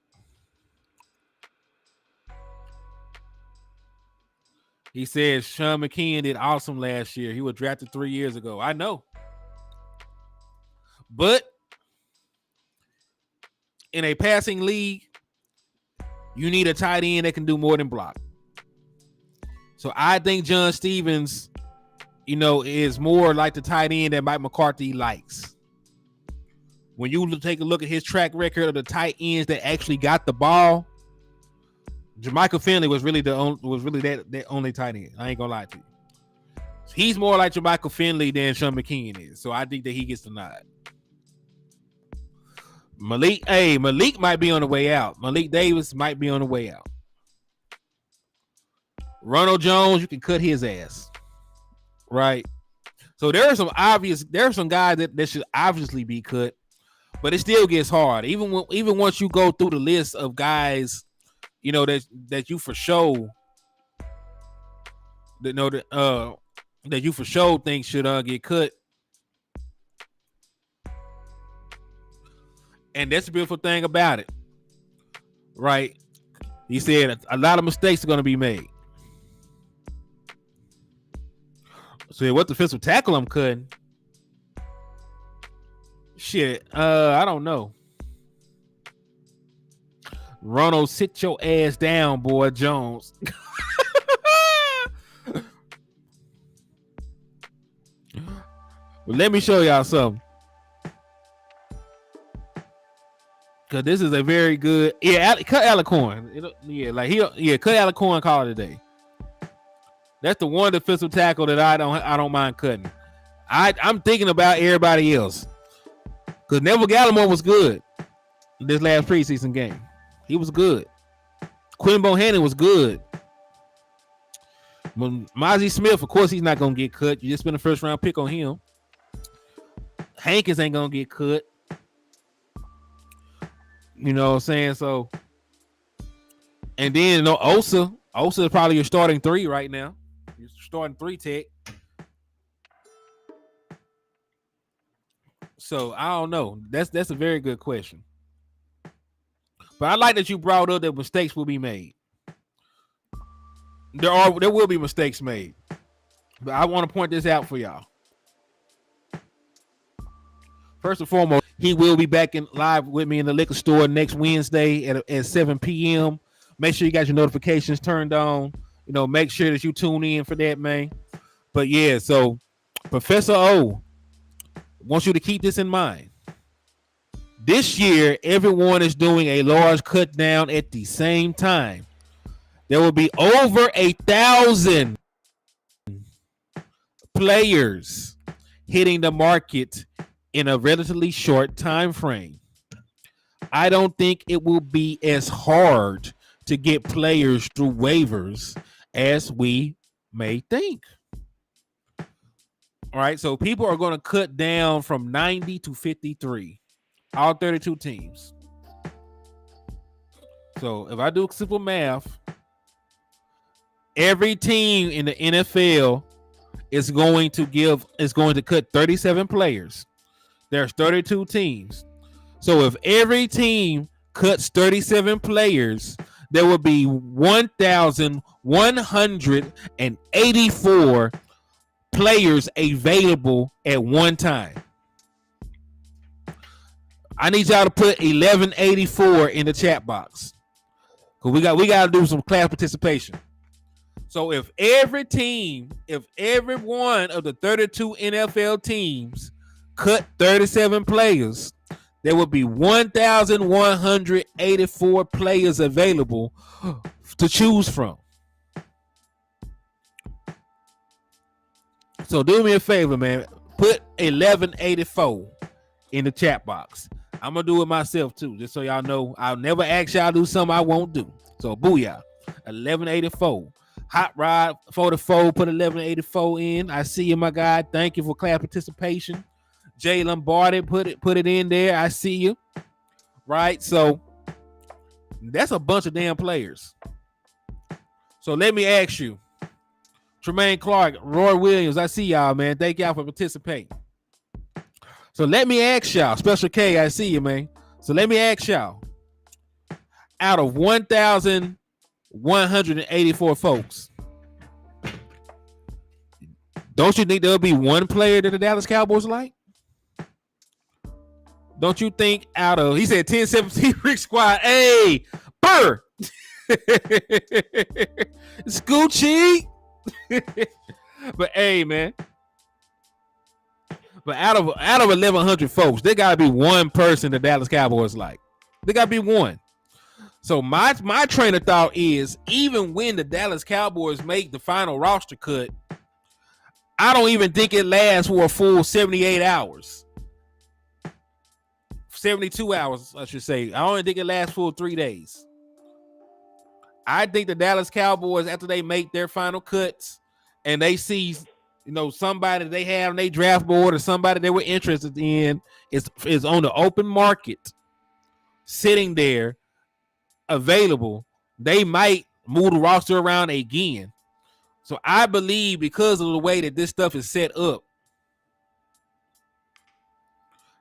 He said Sean McKeon did awesome last year. He was drafted 3 years ago. I know. But in a passing league, you need a tight end that can do more than block. So I think John Stevens, is more like the tight end that Mike McCarthy likes. When you take a look at his track record of the tight ends that actually got the ball, Jermichael Finley was really that only tight end. I ain't gonna lie to you. He's more like Jermichael Finley than Sean McKeon is. So I think that he gets the nod. Malik might be on the way out. Malik Davis might be on the way out. Ronald Jones, you can cut his ass. Right? So there are some guys that should obviously be cut, but it still gets hard. Even once you go through the list of guys, that you for sure that you for sure think should get cut. And that's the beautiful thing about it. Right? He said a lot of mistakes are going to be made. So what defensive tackle I'm cutting? Shit, I don't know. Ronald, sit your ass down, boy, Jones. Well, let me show y'all something. Cause this is a very good, cut Alicorn. Cut Alicorn, call it a day. That's the one defensive tackle that I don't mind cutting. I'm thinking about everybody else. Cause Neville Gallimore was good this last preseason game. He was good. Quinn Bohannon was good. Mozzie Smith, of course, he's not gonna get cut. You just spent a first round pick on him. Hankins ain't gonna get cut. You know what I'm saying? So, and then Osa is probably your starting 3 right now. You're starting 3 tech. So I don't know. That's a very good question. But I like that you brought up that mistakes will be made. There will be mistakes made. But I want to point this out for y'all. First and foremost, he will be back in live with me in the liquor store next Wednesday at 7 p.m. Make sure you got your notifications turned on. Make sure that you tune in for that, man. But yeah, so Professor O wants you to keep this in mind. This year, everyone is doing a large cut down at the same time. There will be over 1,000 players hitting the market in a relatively short time frame. I don't think it will be as hard to get players through waivers as we may think. All right, so people are going to cut down from 90 to 53, all 32 teams. So if I do simple math, every team in the NFL is going to cut 37 players. There's 32 teams. So if every team cuts 37 players, there will be 1,184 players available at one time. I need y'all to put 1184 in the chat box. Cause we got to do some class participation. So if every one of the 32 NFL teams cut 37 players, there will be 1,184 players available to choose from. So do me a favor, man. Put 1184 in the chat box. I'm going to do it myself, too, just so y'all know. I'll never ask y'all to do something I won't do. So, booyah. 1184. Hot Rod 44, put 1184 in. I see you, my guy. Thank you for class participation. Jay Lombardi, put it in there. I see you. Right? So, that's a bunch of damn players. So, let me ask you. Tremaine Clark, Roy Williams, I see y'all, man. Thank y'all for participating. So let me ask y'all, Special K, I see you, man. So let me ask y'all, out of 1,184 folks, don't you think there'll be one player that the Dallas Cowboys like? Don't you think out of, he said 10-17 Rick Squad, hey, Burr, Scoochie. But hey, man. But out of 1,100 folks, there gotta be one person the Dallas Cowboys like. There gotta be one. So my train of thought is, even when the Dallas Cowboys make the final roster cut, I don't even think it lasts for a full 78 hours. 72 hours, I should say. I don't think it lasts for 3 days. I think the Dallas Cowboys, after they make their final cuts and they see, somebody they have on their draft board or somebody they were interested in is on the open market, sitting there, available, they might move the roster around again. So I believe because of the way that this stuff is set up,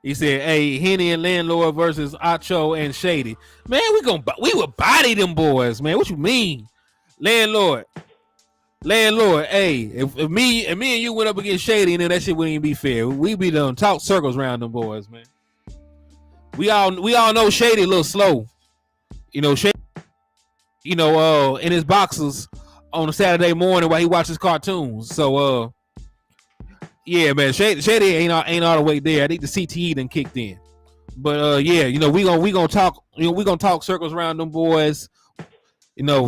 he said, hey, Henny and Landlord versus Acho and Shady. Man, we would body them boys, man. What you mean? Landlord, hey, if me and you went up against Shady, and then that shit wouldn't even be fair. We be done talk circles around them boys, man. We all know Shady a little slow. Shady, in his boxes on a Saturday morning while he watches cartoons. So yeah, man, Shady ain't all the way there. I think the CTE done kicked in. But yeah, we gonna talk, we gonna talk circles around them boys.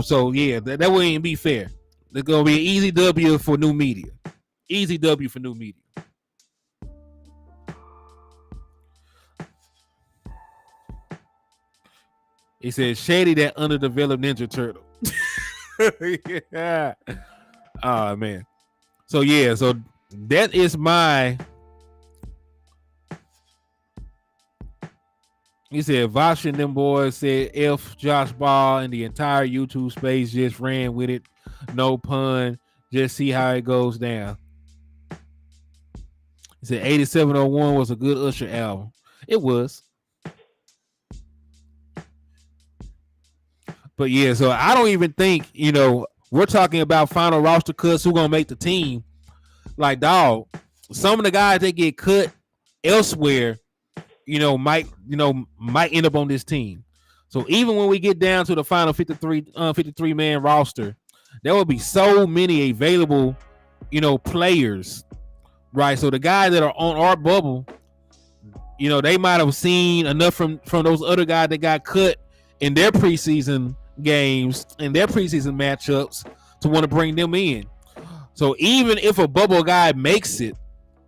So yeah, that wouldn't even be fair. There's gonna be an easy W for new media. Easy W for new media. He said Shady, that underdeveloped Ninja Turtle. Yeah. Oh man. So yeah, so that is my. He said Vosh and them boys said if Josh Ball and the entire YouTube space just ran with it. No pun. Just see how it goes down. He said 8701 was a good Usher album. It was. But yeah, so I don't even think, we're talking about final roster cuts, who gonna make the team. Like, dog, some of the guys that get cut elsewhere, might end up on this team. So even when we get down to the final 53 man roster, there will be so many available, players, right? So the guys that are on our bubble, they might have seen enough from those other guys that got cut in their preseason games and their preseason matchups to want to bring them in. So even if a bubble guy makes it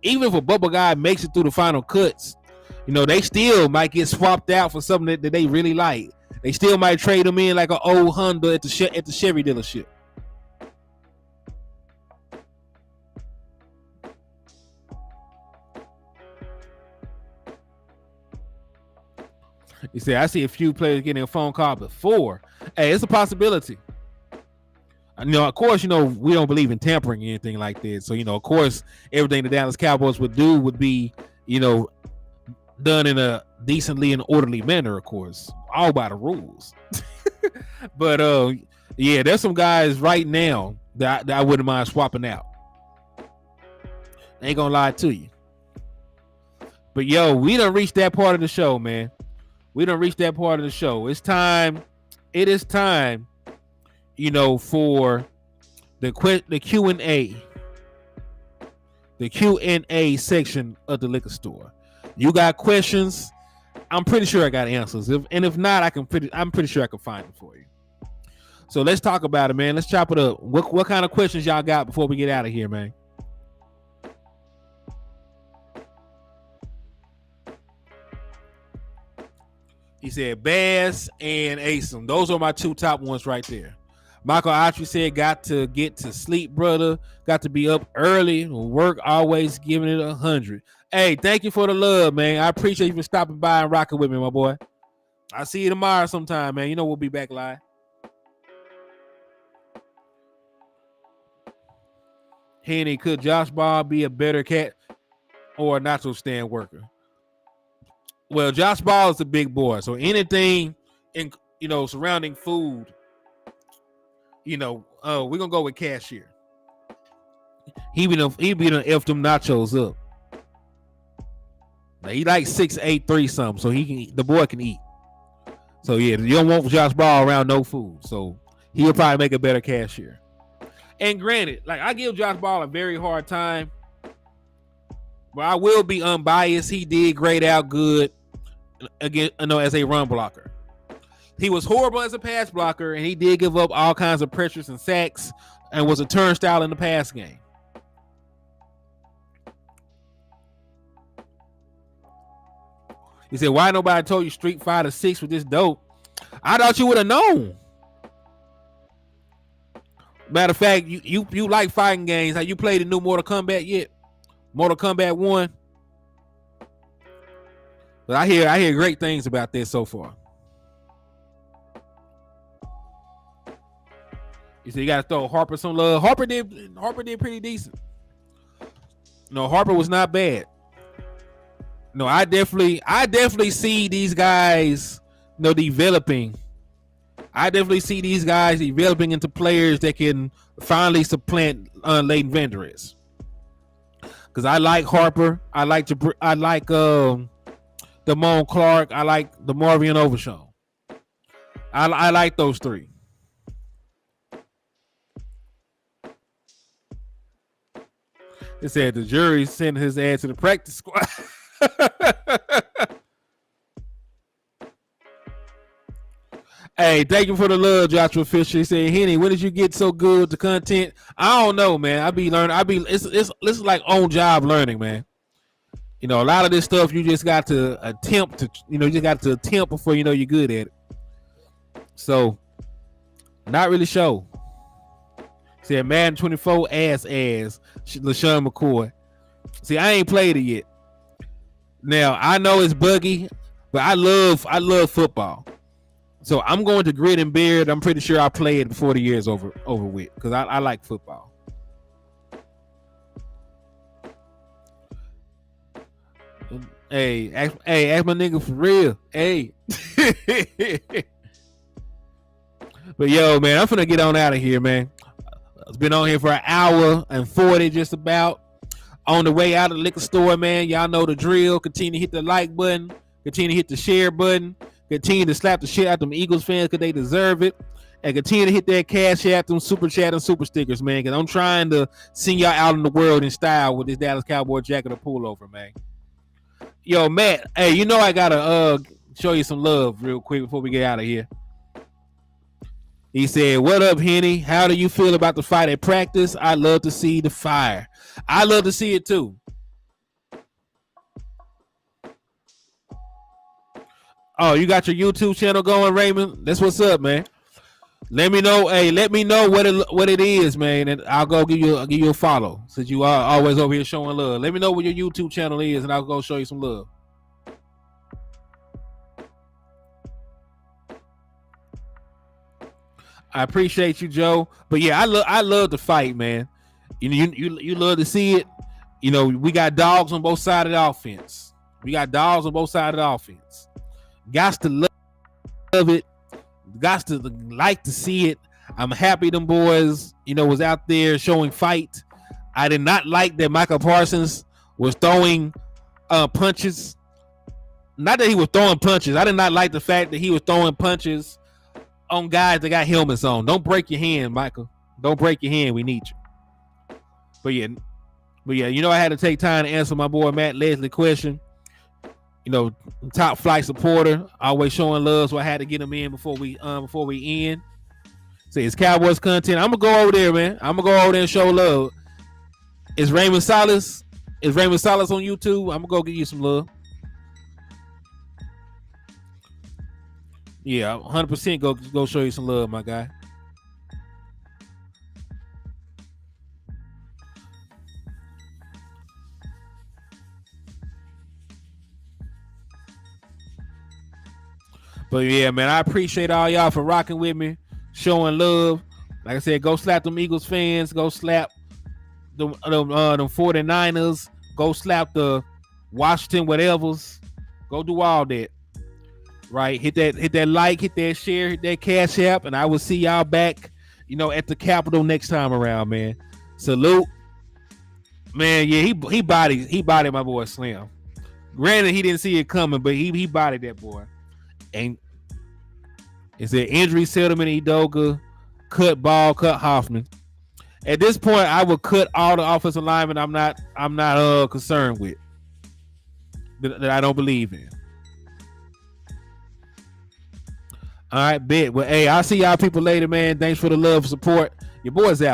through the final cuts, They still might get swapped out for something that they really like. They still might trade them in like an old Honda at the Chevy dealership. You see, I see a few players getting a phone call before. Hey, it's a possibility. Of course, we don't believe in tampering or anything like that. So, of course, everything the Dallas Cowboys would do would be, done in a decently and orderly manner, of course, all by the rules. But yeah, there's some guys right now that I wouldn't mind swapping out. Ain't gonna lie to you. But yo, we done reached that part of the show, man. We done reached that part of the show. It's time. It is time, for the Q&A. The Q&A section of the liquor store. You got questions? I'm pretty sure I got answers. If not, I'm pretty sure I can find them for you. So let's talk about it, man. Let's chop it up. What kind of questions y'all got before we get out of here, man? He said Bass and Asim. Those are my two top ones right there. Michael Autry said, got to get to sleep, brother. Got to be up early. Work always giving it 100. Hey, thank you for the love, man. I appreciate you for stopping by and rocking with me, my boy. I'll see you tomorrow sometime, man. We'll be back live. Henny, could Josh Ball be a better cat or a nacho stand worker? Well, Josh Ball is a big boy, so anything in surrounding food, we're gonna go with cashier. He be done F them nachos up. Now, he like 6'8", 3 something, so the boy can eat. So yeah, you don't want Josh Ball around no food, so he'll probably make a better cashier. And granted, like I give Josh Ball a very hard time, but I will be unbiased. He did grade out good again, as a run blocker. He was horrible as a pass blocker, and he did give up all kinds of pressures and sacks, and was a turnstile in the pass game. He said, "Why nobody told you Street Fighter 6 with this dope?" I thought you would have known. Matter of fact, you like fighting games. Have you played the new Mortal Kombat yet? Mortal Kombat 1. But I hear great things about this so far. You said you got to throw Harper some love. Harper did pretty decent. No, Harper was not bad. No, I definitely see these guys, developing. I definitely see these guys developing into players that can finally supplant Leighton Vander Esch. Because I like Harper. I like Damone Clark. I like DeMarvion Overshown. I like those three. It said the jury sent his ass to the practice squad. Hey, thank you for the love, Joshua Fisher. He said, Henny, when did you get so good with the content? I don't know, man. I be learning. It's like on job learning, man. A lot of this stuff you just got to attempt to, before you're good at it. So, not really sure. Said Madden 24 ass LaShawn McCoy. See, I ain't played it yet. Now I know it's buggy, but I love football. So I'm going to Grit and Beard. I'm pretty sure I'll play it before the year's over with because I like football. Hey, ask my nigga for real. Hey. But yo, man, I'm finna get on out of here, man. It's been on here for an hour and 40 just about. On the way out of the liquor store, man, y'all know the drill. Continue to hit the like button. Continue to hit the share button. Continue to slap the shit out them Eagles fans because they deserve it. And continue to hit that cash app, them super chat and super stickers, man, because I'm trying to send y'all out in the world in style with this Dallas Cowboy jacket or pullover, man. Yo, Matt, hey, I got to show you some love real quick before we get out of here. He said, what up, Henny? How do you feel about the fight at practice? I love to see the fire. I love to see it, too. Oh, you got your YouTube channel going, Raymond? That's what's up, man. Let me know. Hey, let me know what it is, man, and I'll go give you a follow since you are always over here showing love. Let me know what your YouTube channel is, and I'll go show you some love. I appreciate you, Joe. But yeah, I love the fight, man. You love to see it. You know, we got dogs on both sides of the offense. We got dogs on both sides of the offense. Got to love it. Got to like to see it. I'm happy them boys, was out there showing fight. I did not like that Michael Parsons was throwing punches. Not that he was throwing punches. I did not like the fact that he was throwing punches on guys that got helmets on. Don't break your hand, Michael. Don't break your hand. We need you. But yeah, I had to take time to answer my boy Matt Leslie question. Top flight supporter, always showing love, so I had to get him in before we end. Say it's Cowboys content. I'm gonna go over there, man. I'm gonna go over there and show love. Is Raymond Salas on YouTube? I'm gonna go give you some love. Yeah, 100% go show you some love, my guy. But yeah, man, I appreciate all y'all for rocking with me, showing love. Like I said, go slap them Eagles fans. Go slap them 49ers. Go slap the Washington whatevers. Go do all that. Right? Hit that like, hit that share, hit that Cash App, and I will see y'all back, at the Capitol next time around, man. Salute. Man, yeah, he bodied my boy Slim. Granted, he didn't see it coming, but he bodied that boy. And it's an injury settlement, Edoga, cut Ball, cut Hoffman. At this point, I would cut all the offensive linemen I'm not concerned with, that I don't believe in. All right, bet. Well, hey, I'll see y'all people later, man. Thanks for the love, support. Your boy's out.